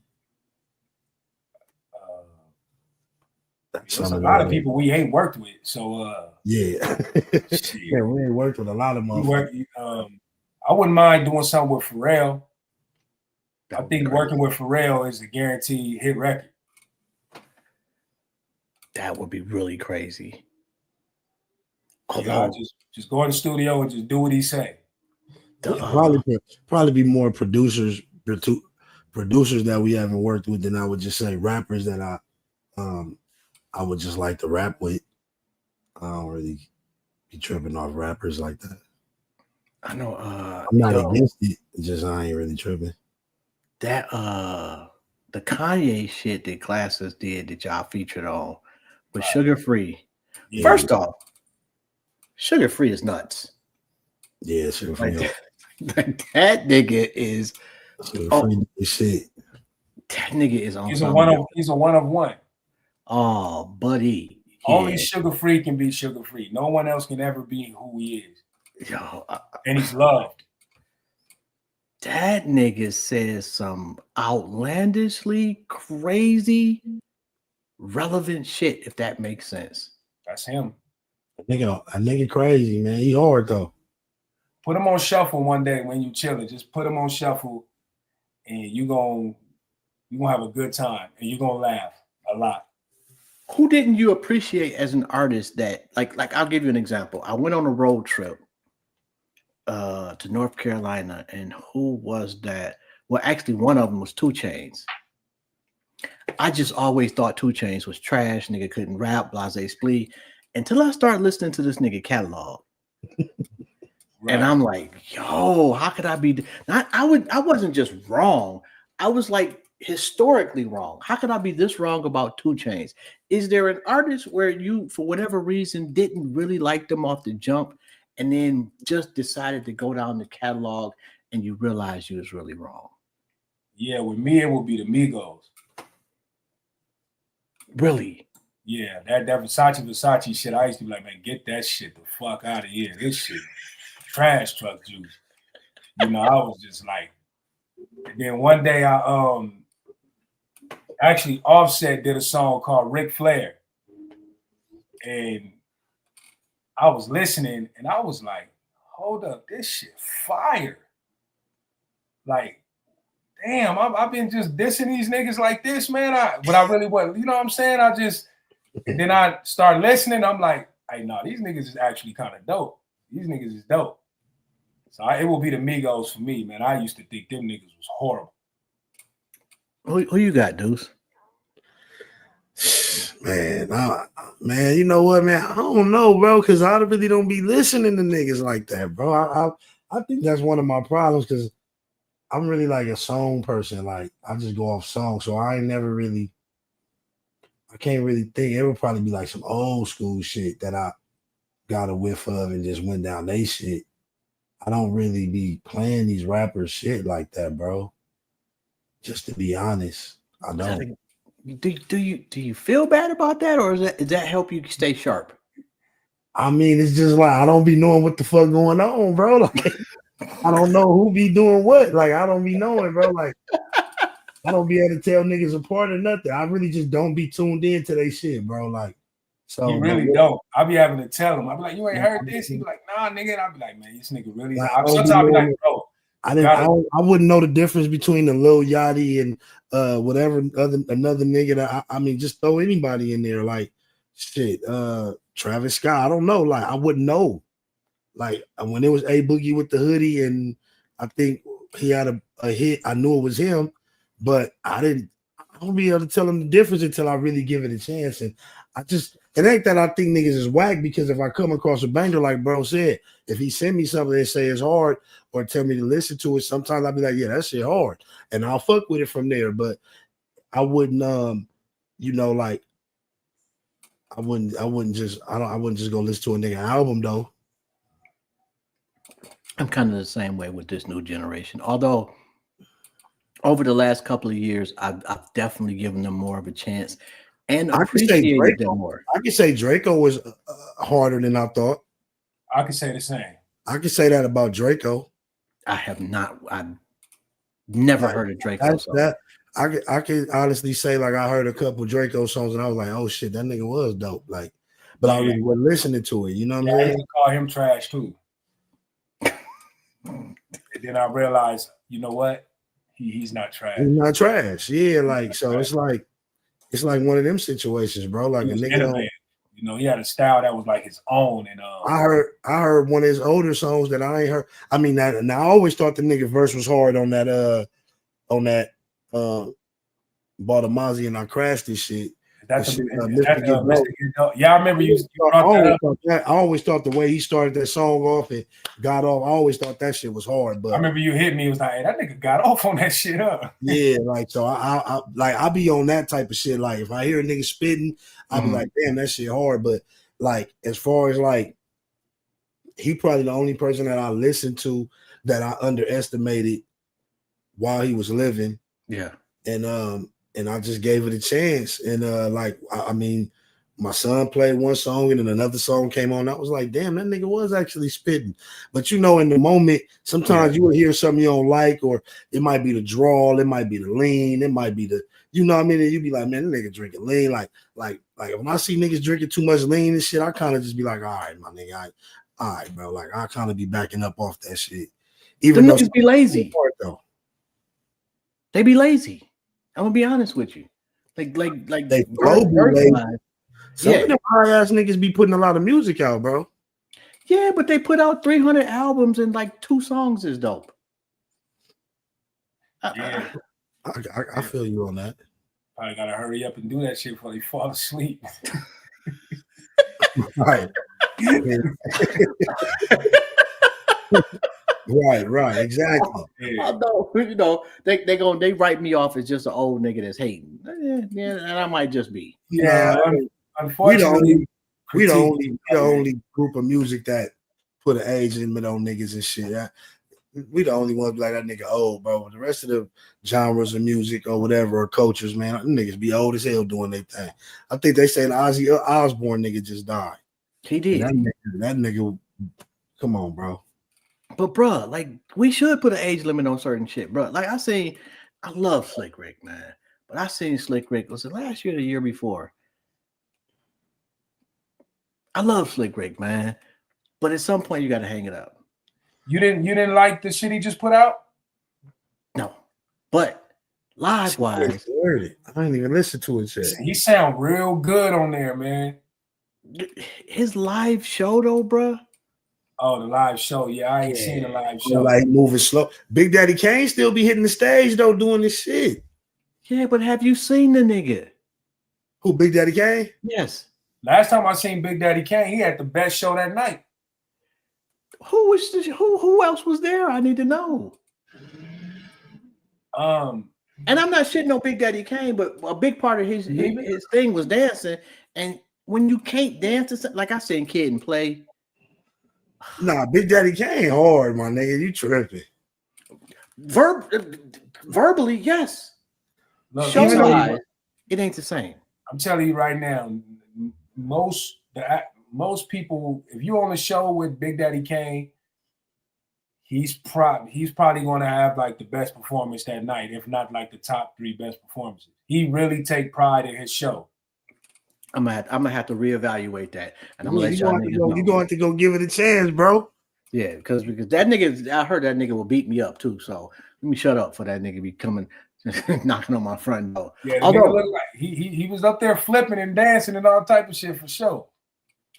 There's a lot of people we ain't worked with, so
yeah, yeah, we ain't worked with a lot of motherfuckers.
I wouldn't mind doing something with Pharrell. I think working with Pharrell is a guaranteed hit record.
That would be really crazy.
Yeah, just go in the studio and just do what he say.
Probably be more producers that we haven't worked with than I would just say rappers that I would just like to rap with. I don't really be tripping off rappers like that.
I know.
I'm not against it. It's just I ain't really tripping.
That the Kanye shit that Classes did that y'all featured on with Sugar Free. Yeah. First off, Sugar Free is nuts.
Yeah, Sugar Free.
That nigga is
shit.
That nigga is on.
He's a one of one.
Oh, buddy.
Only Sugar Free can be Sugar Free. No one else can ever be who he is.
Yo,
and he's loved.
That nigga says some outlandishly crazy, relevant shit, if that makes sense.
That's him.
A nigga crazy, man. He hard though.
Put him on shuffle one day when you chilling. Just put him on shuffle and you're gonna have a good time, and you're gonna laugh a lot.
Who didn't you appreciate as an artist that like I'll give you an example. I went on a road trip to North Carolina, and who was that? Well, actually, one of them was 2 Chainz. I just always thought 2 Chainz was trash. Nigga couldn't rap, blase splee, until I started listening to this nigga catalog.
Right.
And I'm like, yo, how could I be? I wasn't just wrong. I was like historically wrong. How could I be this wrong about 2 Chainz? Is there an artist where you, for whatever reason, didn't really like them off the jump, and then just decided to go down the catalog and you realized you was really wrong?
Yeah, with me, it would be the Migos.
Really?
Yeah, that Versace shit, I used to be like, man, get that shit the fuck out of here. This shit, trash truck juice. You know, I was just like, and then one day I actually Offset did a song called Ric Flair. And I was listening and I was like, hold up, this shit fire. Like, damn, I've been just dissing these niggas like this, man. But I really wasn't, you know what I'm saying? And then I started listening. I'm like, hey, no, these niggas is actually kind of dope. These niggas is dope. So it will be the Migos for me, man. I used to think them niggas was horrible.
Who you got, Deuce?
Man, you know what, man? I don't know, bro, because I really don't be listening to niggas like that, bro. I think that's one of my problems because I'm really like a song person. Like, I just go off songs, so I can't really think. It would probably be like some old school shit that I got a whiff of and just went down they shit. I don't really be playing these rappers shit like that, bro. Just to be honest, I don't.
Do you feel bad about that, or does that help you stay sharp?
I mean, it's just like I don't be knowing what the fuck going on, bro. Like, I don't know who be doing what. Like, I don't be knowing, bro. Like, I don't be able to tell niggas apart or nothing. I really just don't be tuned in to their shit, bro. Like, so
you really don't. I be having to tell him. I be like, you ain't heard this? He be like, nah, nigga. And I be like, man, this nigga really.
Like,
Sometimes I be like, bro.
I wouldn't know the difference between the Lil Yachty and whatever another nigga that I mean, just throw anybody in there, like shit, Travis Scott. I don't know, like I wouldn't know. Like when it was A Boogie with the hoodie, and I think he had a hit, I knew it was him, but I don't be able to tell him the difference until I really give it a chance. And it ain't that I think niggas is whack, because if I come across a banger, like bro said, if he send me something and say it's hard or tell me to listen to it, sometimes I'll be like, yeah, that shit hard, and I'll fuck with it from there. But I wouldn't, like I wouldn't just go listen to a nigga album though.
I'm kind of the same way with this new generation. Although over the last couple of years, I've definitely given them more of a chance and appreciated them more.
I could say Draco was harder than I thought.
I could say the same.
I could say that about Draco.
I've never heard of Draco.
I can honestly say, like, I heard a couple Draco songs and I was like, oh shit, that nigga was dope. Like, but I really wasn't listening to it. You know what I'm saying?
I used to call him trash too. And then I realized, you know what? He's not trash.
He's not trash. Yeah, like so it's like one of them situations, bro. Like a nigga.
You know, he had a style that was like his own. And
I heard one of his older songs that I ain't heard. I mean, I always thought the nigga verse was hard on that Baltamazi and I crashed this shit.
That's yeah, I remember you brought that up.
I always thought the way he started that song off and got off, I always thought that shit was hard. But
I remember you hit me. It was like, hey, that nigga got off on that shit up.
Yeah, like so I be on that type of shit. Like if I hear a nigga spitting, I'll be like, damn, that shit hard. But like as far as like, he probably the only person that I listened to that I underestimated while he was living.
Yeah.
And I just gave it a chance. And like, I mean, my son played one song and then another song came on. I was like, damn, that nigga was actually spitting. But you know, in the moment, sometimes you will hear something you don't like, or it might be the drawl, it might be the lean, it might be the, you know what I mean? And you be like, man, that nigga drinking lean. Like when I see niggas drinking too much lean and shit, I kind of just be like, all right, my nigga, all right, bro. Like I kind of be backing up off that shit. Even
though niggas be lazy.
Though.
They be lazy. I'm gonna be honest with you. Like
They flow be
Dirk
lazy.
Live.
Some
Yeah.
of them high ass niggas be putting a lot of music out, bro.
Yeah, but they put out 300 albums and like 2 songs is dope.
Yeah,
I feel you on that.
probably gotta hurry up and do that shit before they fall asleep.
Right. Right, exactly.
Yeah.
Although, you know, they write me off as just an old nigga that's hating. Yeah, and I might just be.
Yeah,
Nah,
unfortunately,
we the
critique-
only group of music that put an age limit on niggas and shit. We the only ones like that nigga old, bro. The rest of the genres of music or whatever or cultures, man, them niggas be old as hell doing their thing. I think they saying Ozzy Osbourne nigga just died.
He did.
That nigga, come on, bro.
But bro, like we should put an age limit on certain shit, bro. Like I love Slick Rick, man. But I seen Slick Rick, was it last year or the year before? I love Slick Rick, man. But at some point you gotta hang it up.
You didn't like the shit he just put out?
No. But live wise,
I didn't even listen to it yet.
He sound real good on there, man.
his live show though, bro.
Oh, the live show. Yeah, I ain't seen the live show.
Like moving slow. Big Daddy Kane still be hitting the stage though, doing this shit.
Yeah, but have you seen the nigga?
Who, Big Daddy Kane?
Yes.
Last time I seen Big Daddy Kane, he had the best show that night.
Who else was there? I need to know. And I'm not shitting on Big Daddy Kane, but a big part of his thing was dancing. And when you can't dance, like I seen Kid and Play.
Nah, Big Daddy Kane hard, my nigga. You tripping.
Verbally, yes.
Look,
Show live, it ain't the same.
I'm telling you right now, most people, if you're on a show with Big Daddy Kane, he's probably going to have like the best performance that night, if not like the top 3 best performances. He really take pride in his show.
I'm gonna have to reevaluate that, and I'm gonna let y'all niggas know.
You're going to go give it a chance, bro.
Yeah, because that nigga, I heard that nigga will beat me up too. So let me shut up for that nigga be coming knocking on my front door.
Yeah, although like he was up there flipping and dancing and all type of shit for sure.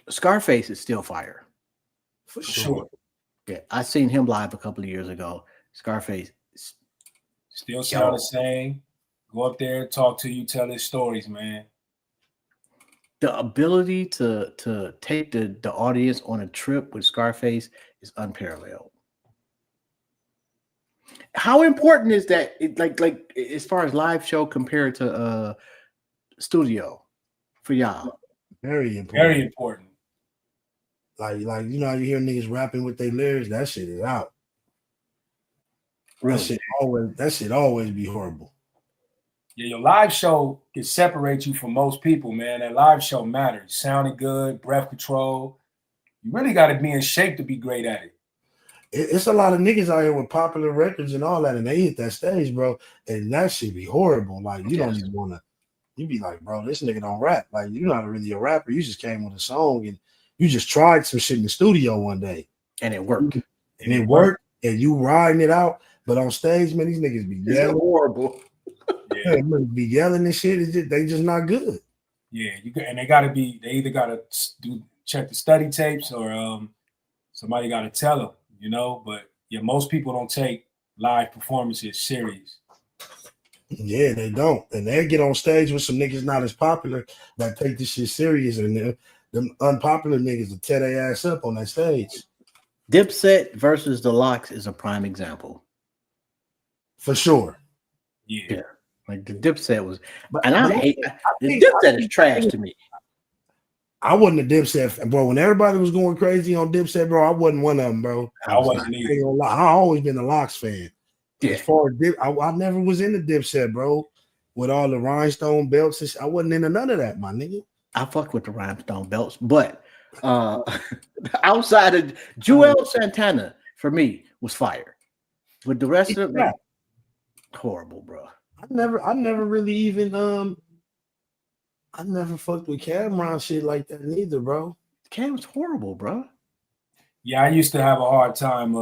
Scarface is still fire.
For sure.
Yeah, I seen him live a couple of years ago. Scarface
still sound the same. Go up there, talk to you, tell his stories, man.
The ability to take the audience on a trip with Scarface is unparalleled. How important is that? Like as far as live show compared to studio for y'all?
Very important.
Very important.
Like you know how you hear niggas rapping with their lyrics, that shit is out.
Really?
That shit always be horrible.
Yeah, your live show can separate you from most people, man. That live show matters. Sounding good, breath control. You really got to be in shape to be great at it.
It's a lot of niggas out here with popular records and all that, and they hit that stage, bro, and that shit be horrible. Like, you don't even want to, you be like, bro, this nigga don't rap. Like, you're not really a rapper. You just came with a song, and you just tried some shit in the studio one day.
And it worked.
And you riding it out, but on stage, man, these niggas be yelling.
Horrible.
Yeah, be yelling and shit. They just not good.
Yeah, and they either gotta check the study tapes or somebody gotta tell them, you know. But yeah, most people don't take live performances serious.
Yeah, they don't, and they get on stage with some niggas not as popular that take this shit serious, and them unpopular niggas will tear their ass up on that stage.
Dipset versus the Lox is a prime example.
For sure.
Yeah.
Like the Dipset was, I hate the Dipset is trash to me.
I wasn't a Dipset, bro. When everybody was going crazy on Dipset, bro, I wasn't one of them, bro.
I wasn't either.
I always been a Lox fan.
Yeah.
As far as I never was into Dipset, bro. With all the rhinestone belts and shit, I wasn't into none of that, my nigga.
I fuck with the rhinestone belts, but outside of Joel Santana, for me, was fire. But the rest of it, horrible, bro.
I never really even I never fucked with Cameron shit like that neither, bro.
Cam's horrible, bro.
Yeah, I used to have a hard time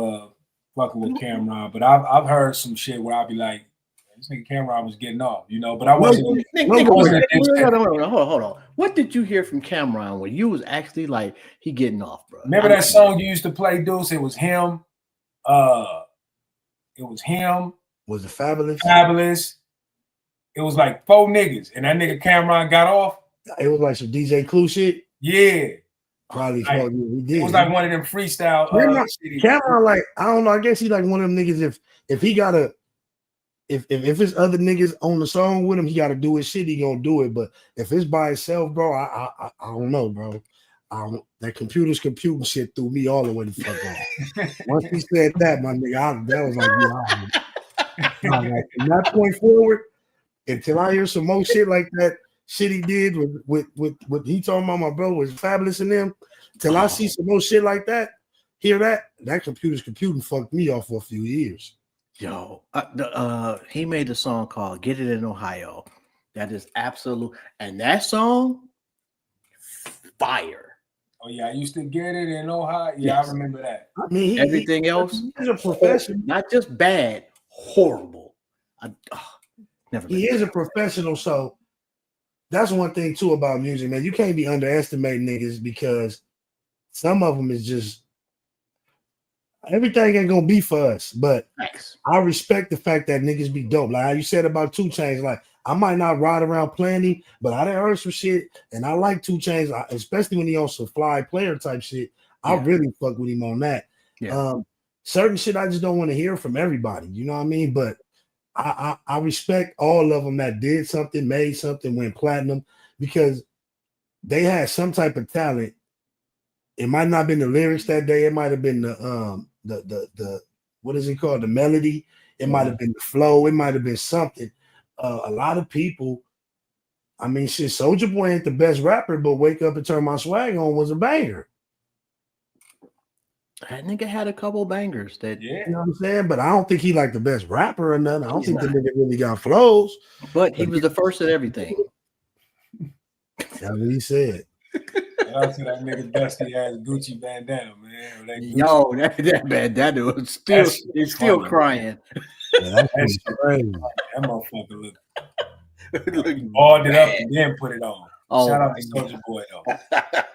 fucking with Cameron, but I've heard some shit where I'll be like, This nigga Cameron was getting off, you know, but I
Hold on. What did you hear from Cameron when you was actually like he getting off, bro?
Remember that song you used to play, Deuce? It was him.
Was it Fabulous?
Fabulous. It was like 4 niggas, and that nigga Cameron got off.
It was like some DJ Clue shit.
Yeah.
Probably
Like,
he did.
It was like one of them freestyle.
Cameron, like, I don't know. I guess he like one of them niggas. If he gotta, if it's other niggas on the song with him, he gotta do his shit. He gonna do it. But if it's by itself, bro, I don't know, bro. That computer's computing shit threw me all the way the fuck off. Once he said that, my nigga, that was like, yeah. Like, from that point forward, until I hear some more shit like that, shit he did with he talking about my brother was Fabulous in them. Till I see some more shit like that, hear that computer's computing fucked me off for a few years.
Yo, he made a song called "Get It in Ohio." That is absolute, and that song, fire.
Oh yeah, I used to get it in Ohio. Yeah, yes. I remember that.
I mean, everything else
is a professional,
not just bad, horrible.
He is a professional, so that's one thing too about music, man. You can't be underestimating niggas because some of them is just everything ain't gonna be for us. But
thanks.
I respect the fact that niggas be dope. Like how you said about 2 Chainz, like I might not ride around playing him, but I done heard some shit, and I like 2 Chainz, especially when he on some fly player type shit. I really fuck with him on that.
Yeah.
Certain shit I just don't want to hear from everybody. You know what I mean? But I respect all of them that did something, made something, went platinum because they had some type of talent. It might not have been the lyrics that day. It might have been the what is it called? The melody. It might have been the flow. It might have been something. A lot of people, I mean, shit, Soulja Boy ain't the best rapper, but Wake Up and Turn My Swag On was a banger.
That nigga had a couple bangers that,
you know what I'm saying? But I don't think he like the best rapper or nothing. I don't think the nigga really got flows.
But he was the first at everything.
That's what he said.
Shout out to that nigga dusty ass Gucci bandana, man.
Yo, that bandana was still crying.
Yeah, that's crazy.
That motherfucker look balled it up and then put it on.
Oh,
shout out to Soulja Boy though.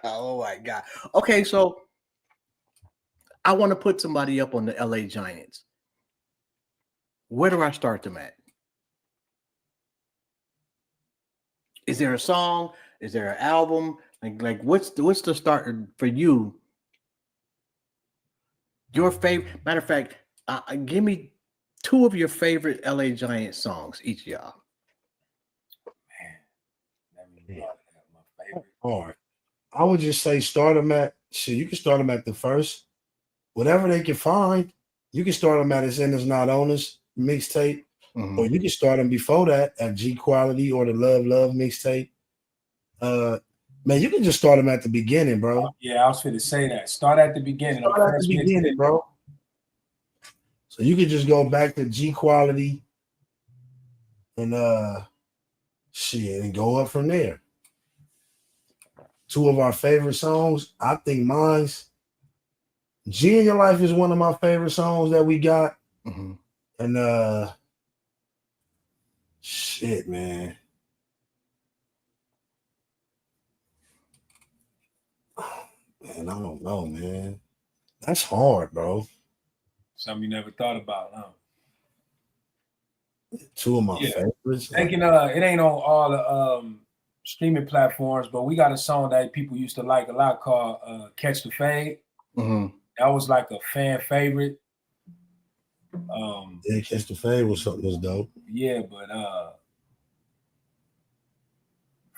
Oh my god. Okay, so I want to put somebody up on the LA Giants. Where do I start them at? Is there a song? Is there an album? Like what's the start for you? Your favorite, matter of fact, give me 2 of your favorite LA Giants songs, each of y'all.
Man, my favorite.
All right. I would just say start them at shit. You can start them at the first. Whatever they can find, you can start them at It's In Us Not On Us mixtape, or you can start them before that at G Quality or the Love mixtape. Man, you can just start them at the beginning, bro.
Yeah, I was going to say that. Start at the beginning.
Start at the beginning, bro. So you can just go back to G Quality and shit and go up from there. 2 of our favorite songs, I think mine's G in Your Life is one of my favorite songs that we got. And shit, man. Man, I don't know, man. That's hard, bro.
Something you never thought about, huh?
2 of my favorites.
Thinking, it ain't on all the streaming platforms, but we got a song that people used to like a lot called "Catch the Fade." That was like a fan favorite.
Yeah, Catch the Fade was dope.
Yeah, but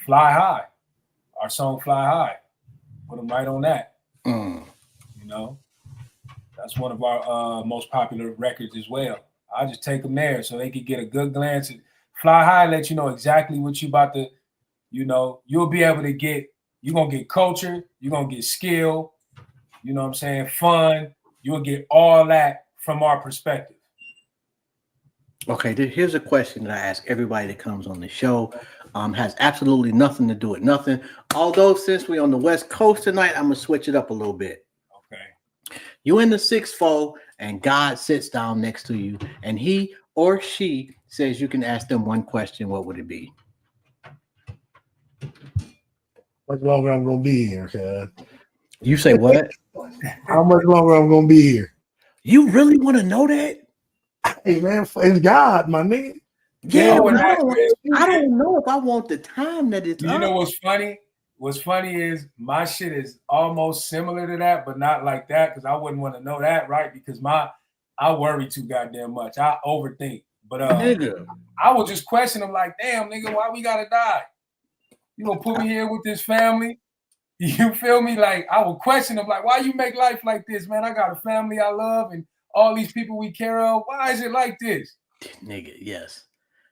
Fly High, our song "Fly High," put them right on that. You know, that's one of our most popular records as well. I just take them there so they could get a good glance. At Fly High let you know exactly what you about to, you know, you'll be able to get. You're gonna get culture. You're gonna get skill. You know what I'm saying? Fun. You'll get all that from our perspective.
Okay, here's a question that I ask everybody that comes on the show. Has absolutely nothing to do with nothing. Although since we're on the West Coast tonight, I'm gonna switch it up a little bit.
Okay.
You in the 6-4, and God sits down next to you, and he or she says you can ask them one question, what would it be?
Much longer I'm gonna be here, cuz.
You say what?
How much longer I'm gonna be here?
You really want to know that?
Hey man, it's God, my nigga.
Yeah,
I
but
wouldn't
I
ask you
don't, I don't know if I want the time that it's
You know
up.
what's funny? What's funny is my shit is almost similar to that, but not like that, because I wouldn't want to know that, right? Because I worry too goddamn much. I overthink. But
Nigga.
I will just question them like, damn, nigga, why we gotta die? You gonna put me here with this family? You feel me? Like, I will question them like, why you make life like this, man? I got a family I love and all these people we care of. Why is it like this?
Nigga, yes.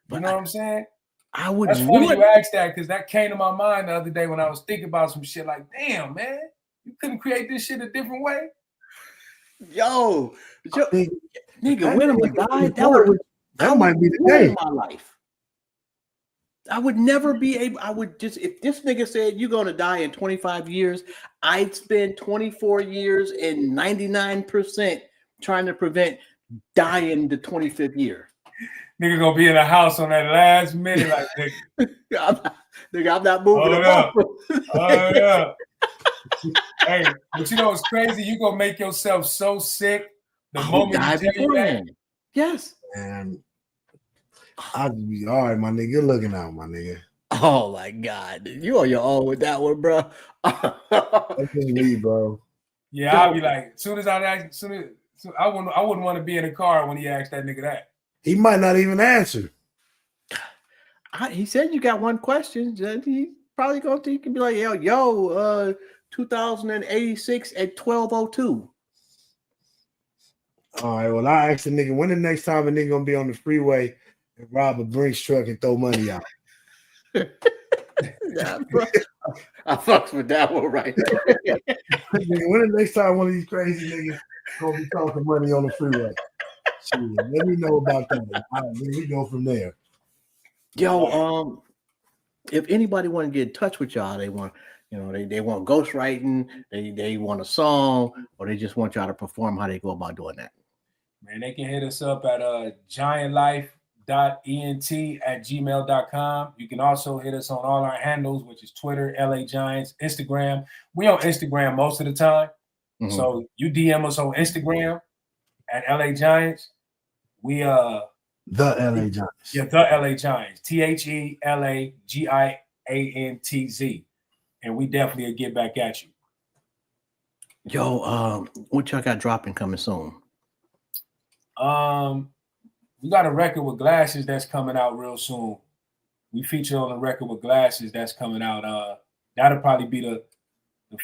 You know what I'm saying?
I would
That's funny
want
you asked that, because that came to my mind the other day when I was thinking about some shit like, damn, man, you couldn't create this shit a different way?
nigga,
That
when I'm
nigga
gonna die,
that might be the
ruin
day.
my life. I would never be able. I would just, if this nigga said you're gonna die in 25 years, I'd spend 24 years and 99% trying to prevent dying the 25th year.
Nigga gonna be in the house on that last minute, like,
I'm not moving.
Oh yeah. Hey, but you know what's crazy? You gonna make yourself so sick the moment you tell you that.
Yes.
And I'll be all right, my nigga. Good looking out, my nigga.
Oh my God, you on your own with that one, bro.
That's just me, bro.
Yeah, I'll be like, I wouldn't want to be in the car when he asked that nigga that.
He might not even answer.
He said you got one question. He probably gonna think and be like, yo, 2086 at 12:02.
All right, well, I asked the nigga, when the next time a nigga gonna be on the freeway and rob a Brinks truck and throw money out?
Nah, bro. I fucks with that one right there.
When the next time one of these crazy niggas gonna be talking money on the freeway? Shit, let me know about that. All right, we go from there.
Yo, if anybody want to get in touch with y'all, they want, they want ghostwriting, they want a song, or they just want y'all to perform. How they go about doing that?
Man, they can hit us up at giantlife.ent@gmail.com. You can also hit us on all our handles, which is Twitter, LA Giants, Instagram. We on Instagram most of the time.
Mm-hmm.
So you DM us on Instagram at LA Giants. We
the LA Giants.
Yeah, the LA Giants. THELAGIANTZ. And we definitely will get back at you.
Yo, what y'all got dropping coming soon?
We got a record with Glasses that's coming out real soon. We feature on a record with Glasses that's coming out. That'll probably be the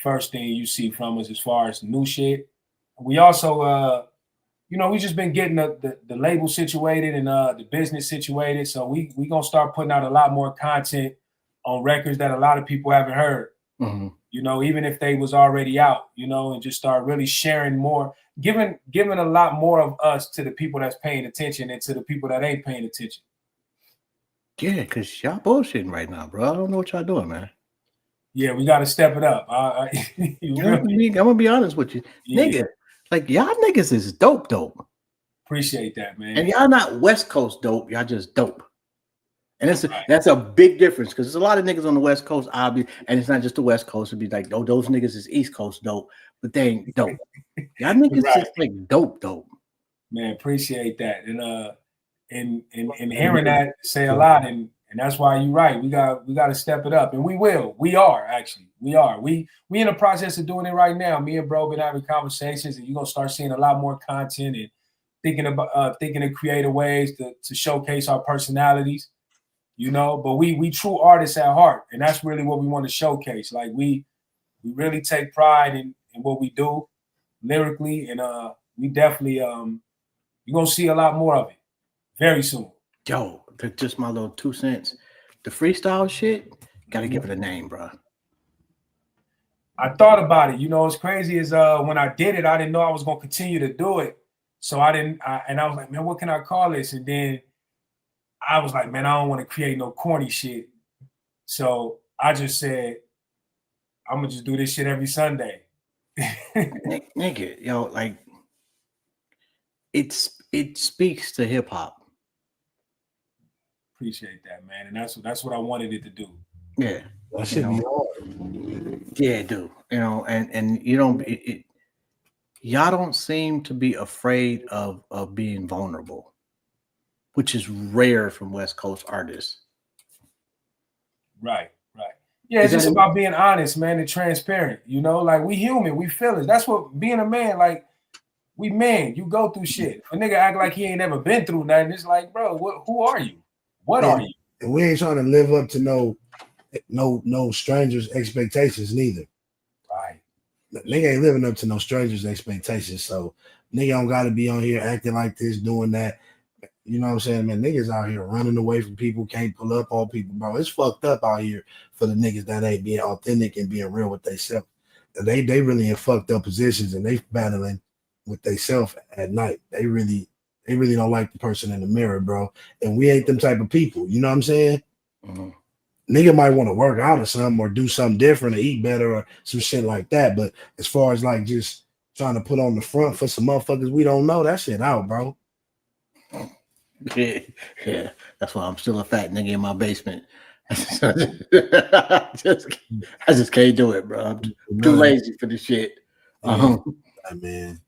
first thing you see from us as far as new shit. We also we just been getting the label situated and the business situated. So we gonna start putting out a lot more content on records that a lot of people haven't heard.
Mm-hmm.
Even if they was already out, and just start really sharing more, giving a lot more of us to the people that's paying attention and to the people that ain't paying attention.
Yeah, because y'all bullshitting right now, bro. I don't know what y'all doing, man.
Yeah, we got to step it up. I'm
gonna be honest with you, nigga. Like, y'all niggas is dope.
Appreciate that, man.
And y'all not West Coast dope. Y'all just dope. And that's a big difference, because there's a lot of niggas on the West Coast, and it's not just the West Coast. It'd be like, oh, those niggas is East Coast dope, but they ain't dope. Y'all niggas just like dope.
Man, appreciate that. And hearing that say a lot, and that's why you're right. We got to step it up, and we will. We are actually. We are. We in the process of doing it right now. Me and bro been having conversations, and you're gonna start seeing a lot more content and thinking of creative ways to showcase our personalities. But we true artists at heart, and that's really what we want to showcase. Like, we really take pride in what we do lyrically, and we definitely you're gonna see a lot more of it very soon.
Yo, just my little 2 cents. The freestyle shit, gotta give it a name, bro.
I thought about it. What's crazy is when I did it, I didn't know I was gonna continue to do it. So I was like, man, what can I call this? And then I was like, man, I don't want to create no corny shit. So I just said, I'm gonna just do this shit every Sunday.
Nigga, yo, like, it speaks to hip hop.
appreciate that, man. And that's what I wanted it to do.
Yeah,
That should be hard.
yeah, dude. And you don't. Y'all don't seem to be afraid of being vulnerable, which is rare from West Coast artists.
Right. Yeah, it's just about being honest, man, and transparent. Like we human, we feel it. That's what being a man, like we men, you go through shit. A nigga act like he ain't never been through nothing. It's like, bro, who are you? What are you?
And we ain't trying to live up to no strangers' expectations neither.
Right.
Nigga ain't living up to no strangers' expectations. So nigga don't gotta be on here acting like this, doing that. You know what I'm saying, man? Niggas out here running away from people, can't pull up on people, bro. It's fucked up out here for the niggas that ain't being authentic and being real with themselves. They really in fucked up positions and they battling with themselves at night. They really don't like the person in the mirror, bro. And we ain't them type of people. You know what I'm saying?
Mm-hmm.
Nigga might want to work out or something or do something different or eat better or some shit like that. But as far as like just trying to put on the front for some motherfuckers we don't know, that shit out, bro.
Yeah. That's why I'm still a fat nigga in my basement. I just can't do it, bro. I'm too lazy for this shit.
Man.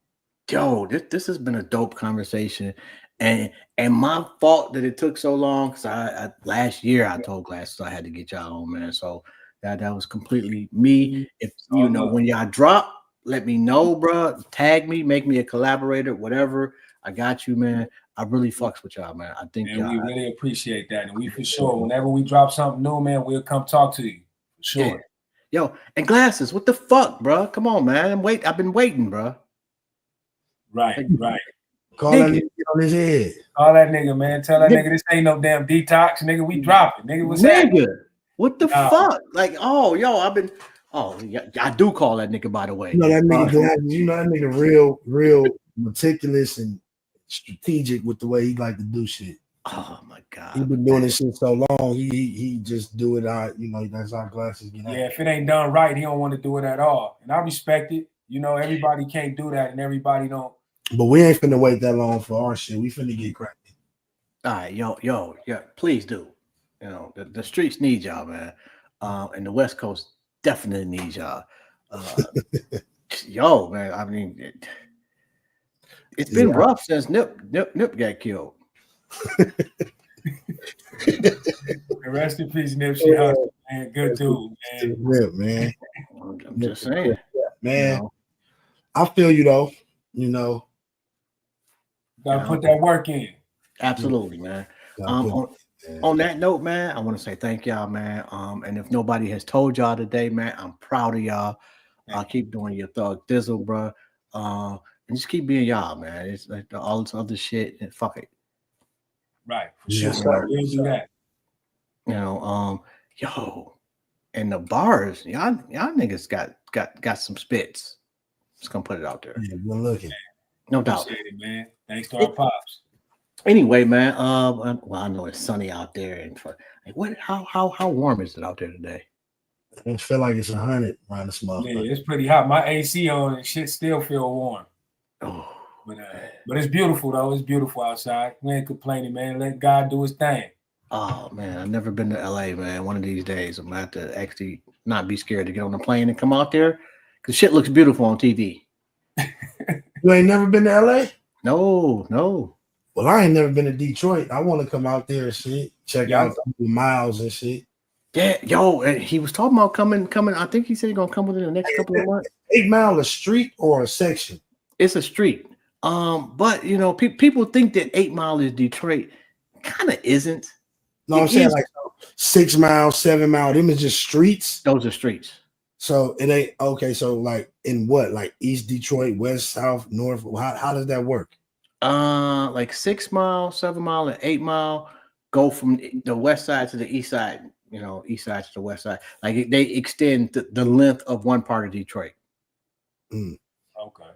Yo, this has been a dope conversation. And my fault that it took so long, because I last year I told Glasses I had to get y'all on, man. So that was completely me. If when y'all drop, let me know, bro. Tag me, make me a collaborator, whatever. I got you, man. I really fucks with y'all, man. I think
we really appreciate that. And we for sure, whenever we drop something new, man, we'll come talk to you. For sure.
Yeah. Yo, and Glasses, what the fuck, bro? Come on, man. I've been waiting, bro.
Right.
Call that nigga on his head.
Call that nigga, man. Tell that nigga this ain't no damn detox, nigga. We dropping, nigga. What's happening?
What the fuck? Like, I do call that nigga, by the way.
You know that nigga, that nigga real meticulous and strategic with the way he like to do shit.
Oh my god,
he been doing this shit so long. He just do it out. That's our Glasses.
Yeah, if it ain't done right, he don't want to do it at all, and I respect it. Everybody can't do that, and everybody don't.
But we ain't finna wait that long for our shit. We finna get cracking.
All right, yo, yeah, please do. The streets need y'all, man. And the West Coast definitely needs y'all. Yo, man, I mean, it's been rough since Nip got killed.
Rest in peace, Nip. She hustled, man. Good dude, man.
Nip, man.
I'm just saying,
man. I feel you though.
Gotta put that work in.
Absolutely, man. On that note, man, I want to say thank y'all, man. And if nobody has told y'all today, man, I'm proud of y'all. Keep doing your thug dizzle, bro. And just keep being y'all, man. It's like all this other shit and fuck it.
Right. For sure. We'll do that.
Yo, and the bars, y'all niggas got some spits. Just gonna put it out there.
Yeah, good looking.
No doubt.
Appreciate it, man. Thanks to our pops.
Anyway, man. Well, I know it's sunny out there, and how warm is it out there today?
I feel like it's 100 around the small.
Yeah, it's pretty hot. My AC on and shit still feel warm.
Oh,
but it's beautiful though. It's beautiful outside. We ain't complaining, man. Let God do his thing.
Oh man, I've never been to LA, man. One of these days, I'm gonna have to actually not be scared to get on the plane and come out there, because shit looks beautiful on TV.
You ain't never been to LA?
No.
Well, I ain't never been to Detroit. I want to come out there and shit, check out the miles and shit.
Yeah, yo, he was talking about coming. I think he said he's gonna come within the next couple of months.
8 Mile a street or a section?
It's a street. But people think that 8 Mile is Detroit. Kind of isn't.
No, I'm saying like 6 Mile, 7 Mile. Them is just streets.
Those are streets.
So it ain't okay. So like in what, like East Detroit, West, South, North? How does that work?
Like 6 Mile, 7 Mile, and 8 Mile go from the west side to the east side. East side to the west side. Like they extend the length of one part of Detroit.
Mm.
Okay.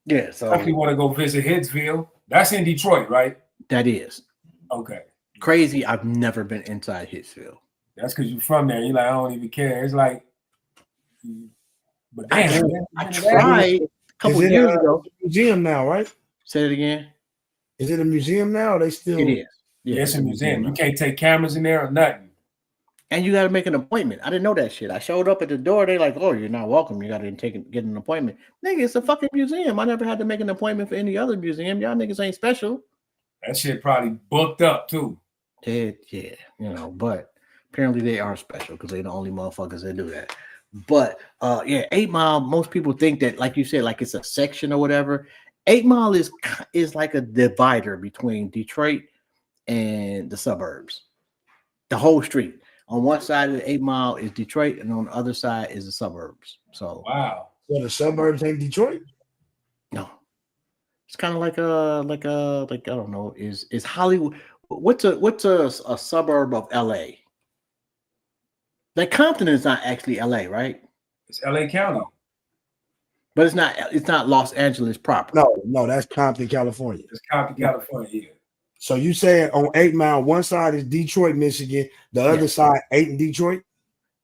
Yeah. So
if you want to go visit Hitsville, that's in Detroit, right?
That is.
Okay.
Crazy. I've never been inside Hitsville.
That's because you're from there. You're like, I don't even care. It's like, but damn,
I tried a couple of years ago.
Museum now, right?
Say it again.
Is it a museum now? Or they still?
It is.
Yeah, it's a museum. You can't take cameras in there or nothing.
And you got to make an appointment. I didn't know that shit. I showed up at the door. They like, oh, you're not welcome. You got to get an appointment. Nigga, it's a fucking museum. I never had to make an appointment for any other museum. Y'all niggas ain't special.
That shit probably booked up too.
Yeah, but apparently they are special because they're the only motherfuckers that do that. But 8 Mile, most people think that, like you said, like it's a section or whatever. 8 Mile is like a divider between Detroit and the suburbs. The whole street. On one side of the 8 Mile is Detroit, and on the other side is the suburbs. So
wow.
So the suburbs ain't Detroit?
No. It's kind of like I don't know, is Hollywood. What's a suburb of LA? Like Compton is not actually LA, right?
It's LA County.
But it's not Los Angeles proper.
No, that's Compton, California.
It's Compton, California, yeah.
So you saying on 8 Mile, one side is Detroit, Michigan, the other side ain't in Detroit?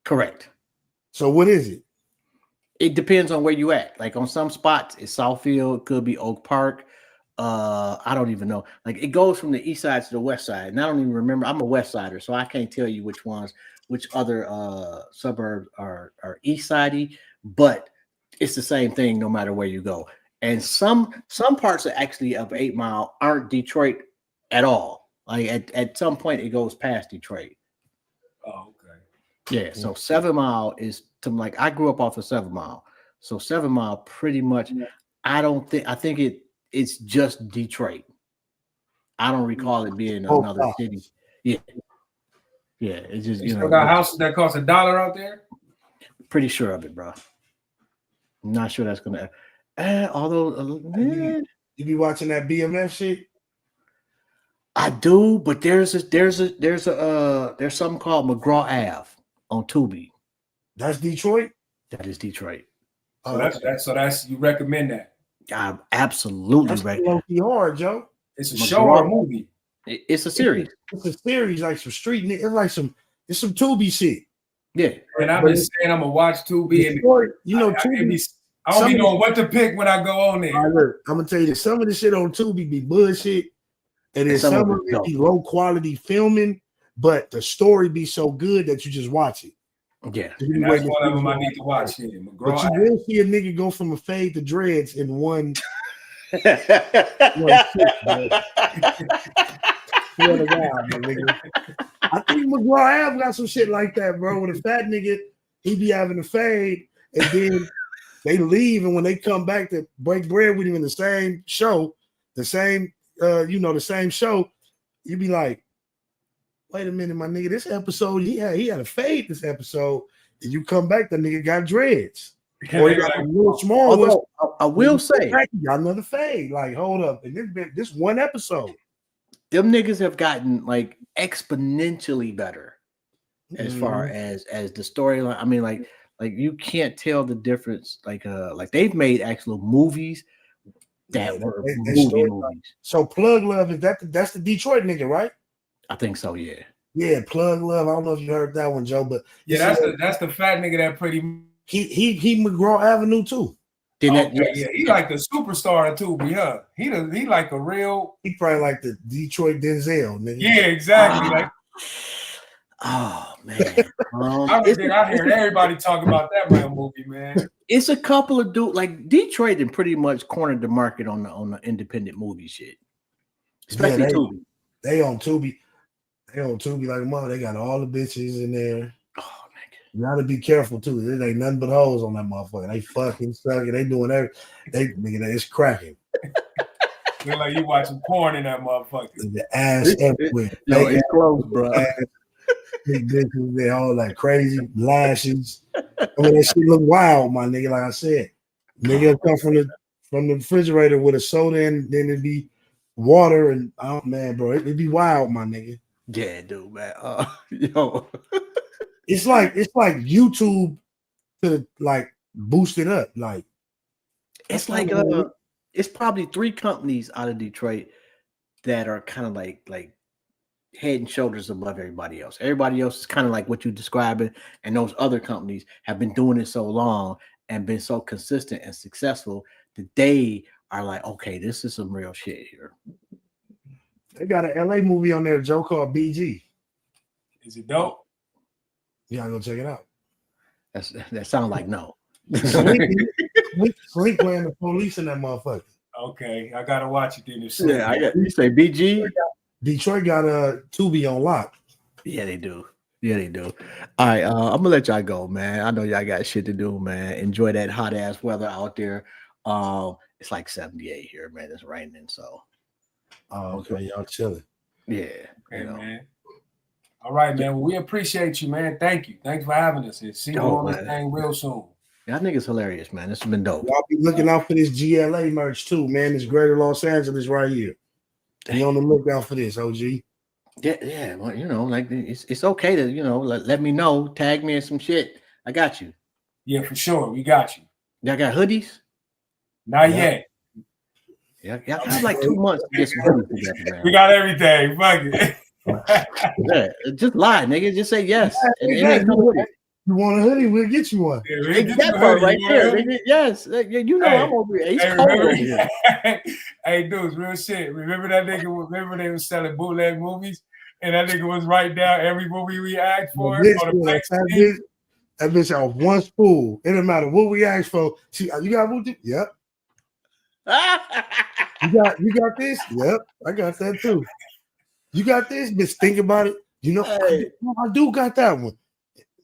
Correct.
So what is it?
It depends on where you at. Like on some spots, it's Southfield, could be Oak Park. I don't even know. Like it goes from the east side to the west side. And I don't even remember. I'm a west sider, so I can't tell you which other suburbs are east sidey, but it's the same thing no matter where you go. And some parts of 8 Mile aren't Detroit at all. Like at some point it goes past Detroit.
Oh, okay.
Yeah. So 7 Mile is like I grew up off of 7 Mile. So 7 Mile pretty much. I think it's just Detroit. I don't recall it being another city. Yeah. Yeah. It's just
you still got houses that cost $1 out there.
Pretty sure of it, bro. I'm not sure that's gonna. Although
you be watching that BMF shit.
I do, but there's something called McGraw Ave on Tubi.
That's Detroit.
That is Detroit.
So that's you recommend that?
I absolutely
recommend. That's hard, Joe.
It's a show or a movie.
It's a series.
It's a series, like some street. It's like some Tubi shit.
Yeah.
And I've been saying I'm gonna watch Tubi, and
Tubi.
I don't be knowing what to pick when I go on there.
Look, I'm gonna tell you that some of the shit on Tubi be bullshit, and then some of it be low quality filming, but the story be so good that you just watch it.
Yeah,
and that's one of them I need to watch. But
you will see a nigga go from a fade to dreads in one. Swear to God, my nigga. I think McGraw Ave got some shit like that, bro. With a fat nigga, he be having a fade, and then they leave, and when they come back to break bread with him in the same show, the same show, you be like, wait a minute, my nigga, this episode, he had a fade this episode, and you come back, the nigga got dreads. Or he got a little small.
Although, I will say,
he got another fade. Like, hold up, and this one episode.
Them niggas have gotten like exponentially better as far as the storyline. I mean, like you can't tell the difference. Like they've made actual movies that were movies.
So Plug Love that's the Detroit nigga, right?
I think so. Yeah.
Yeah, Plug Love. I don't know if you heard that one, Joe, but
yeah, that's the fat nigga that pretty.
He McGraw Avenue too.
Yeah, he like the superstar too, huh? He like a real.
He probably like the Detroit Denzel, nigga.
Yeah, exactly.
Oh man,
I hear everybody talking about that real movie, man.
It's a couple of dudes like Detroit and pretty much cornered the market on the independent movie shit, especially Tubi.
They on Tubi like a mother. They got all the bitches in there. You gotta be careful too. There ain't nothing but hoes on that motherfucker. They fucking sucking. They doing everything. It's cracking.
Look like you watching porn in that motherfucker.
The ass everywhere.
Yo, it's close, bro.
Big bitches, they all like crazy lashes. I mean, that shit look wild, my nigga. Like I said, nigga come from the refrigerator with a soda, and then it'd be water, and oh man, bro, it'd be wild, my nigga.
Yeah, dude, man. Yo.
It's like YouTube to like boost it up. Like
it's like it's probably 3 companies out of Detroit that are kind of like head and shoulders above everybody else. Everybody else is kind of like what you're describing, and those other companies have been doing it so long and been so consistent and successful that they are like, okay, this is some real shit here.
They got an LA movie on there, Joe, called BG.
Is it dope?
You gotta go check it out.
That sounds like no.
Slink playing the police in that motherfucker.
Okay, I gotta watch it then.
Yeah, I got you say BG.
Detroit got a Tubi on lock.
Yeah, they do. Yeah, they do. All right, I'm gonna let y'all go, man. I know y'all got shit to do, man. Enjoy that hot ass weather out there. It's like 78 here, man. It's raining, so
Okay, y'all chilling.
yeah.
Okay, man. All right, man. Well, we appreciate you, man. Thank you. Thanks for having us. And see you on this thing real soon.
Y'all niggas hilarious, man. This has been dope.
Y'all be looking out for this GLA merch too, man. It's Greater Los Angeles right here. Be on the lookout for this, OG.
Yeah. Well, you know, like it's okay to, you know, let me know, tag me in some shit. I got you.
Yeah, for sure. We got you.
Y'all got hoodies?
Not yet.
Yeah, y'all have like 2 months to get some hoodies together, man.
We got everything. Fuck it.
Yeah, just lie, nigga. Just say yes.
You want a hoodie? We'll get you one.
Yeah,
that part right there, nigga. Yes. You know I'm over here. He's cold over here.
Hey, dudes, real shit. Remember that nigga? Remember they was selling bootleg movies? And that nigga was writing down every movie we asked for.
That bitch off one spool. It don't matter what we asked for. You got movie? Yep. You got this? Yep. I got that too. You got this? Bitch, think about it. You know, I do got that one.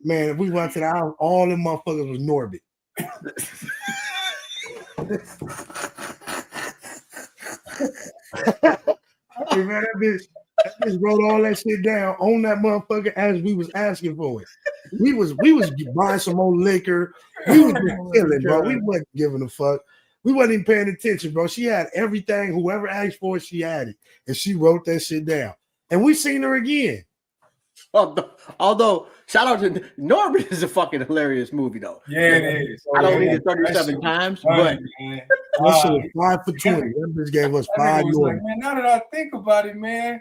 Man, if we went to the house, all them motherfuckers was Norbit. Hey, man, that bitch wrote all that shit down on that motherfucker as we was asking for it. We was buying some more liquor. We was just chilling, bro. We wasn't giving a fuck. We wasn't even paying attention, bro. She had everything. Whoever asked for it, she had it. And she wrote that shit down. And we seen her again.
Although, shout out to Norbit is a fucking hilarious movie, though.
Yeah, it is.
I don't need it 37 times, but
that shit was 5 for 20. That bitch gave us 5 euros.
Like, man, now that I think about it, man,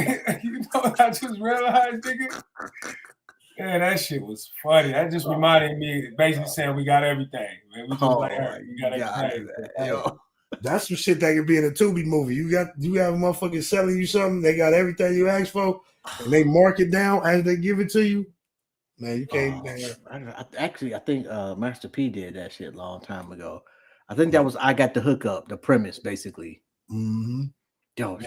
you know what I just realized, nigga? Yeah, that shit was funny. That just reminded me, basically saying we got everything, man. We just we got everything.
Yo.
That's some shit that could be in a Tubi movie. You have a motherfucker selling you something. They got everything you asked for, and they mark it down as they give it to you. Man, you can't.
I think Master P did that shit a long time ago. I think that was I Got the Hookup, the premise, basically.
Mm-hmm.
Yo,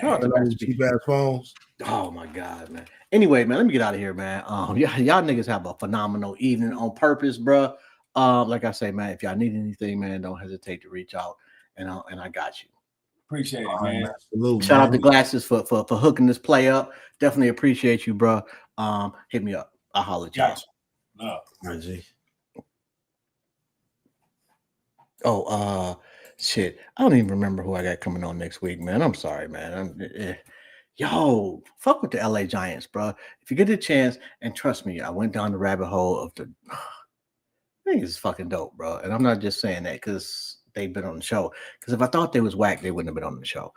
cheap ass phones.
Oh my god, man. Anyway, man, let me get out of here, man. Y'all niggas have a phenomenal evening on purpose, bro. Like I say, man, if y'all need anything, man, don't hesitate to reach out, and I got you.
Appreciate it, man.
Absolutely,
Shout out to Glasses for hooking this play up. Definitely appreciate you, bro. Hit me up. I'll holler at y'all.
Gotcha.
Shit. I don't even remember who I got coming on next week, man. I'm sorry, man. Yo, fuck with the LA Giants, bro. If you get a chance, and trust me, I went down the rabbit hole of the thing is fucking dope, bro. And I'm not just saying that because they've been on the show. Because if I thought they was whack, they wouldn't have been on the show.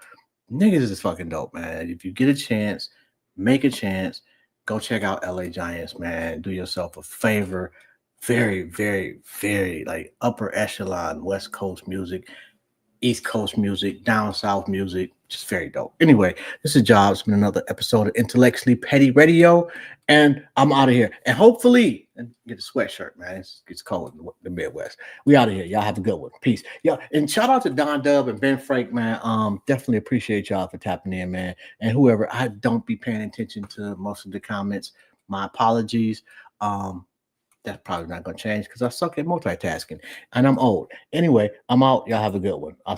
Niggas is fucking dope, man. If you get a chance, make a chance. Go check out LA Giants, man. Do yourself a favor. Very, very, very like upper echelon West Coast music, East Coast music, down South music. Just very dope. Anyway, this is Jobs from another episode of Intellectually Petty Radio, and I'm out of here. And hopefully, get a sweatshirt, man. It's cold in the Midwest. We out of here. Y'all have a good one. Peace. Yeah, and shout out to Don Dub and Ben Frank, man. Definitely appreciate y'all for tapping in, man. And whoever, I don't be paying attention to most of the comments. My apologies. That's probably not going to change because I suck at multitasking and I'm old. Anyway, I'm out. Y'all have a good one. I'll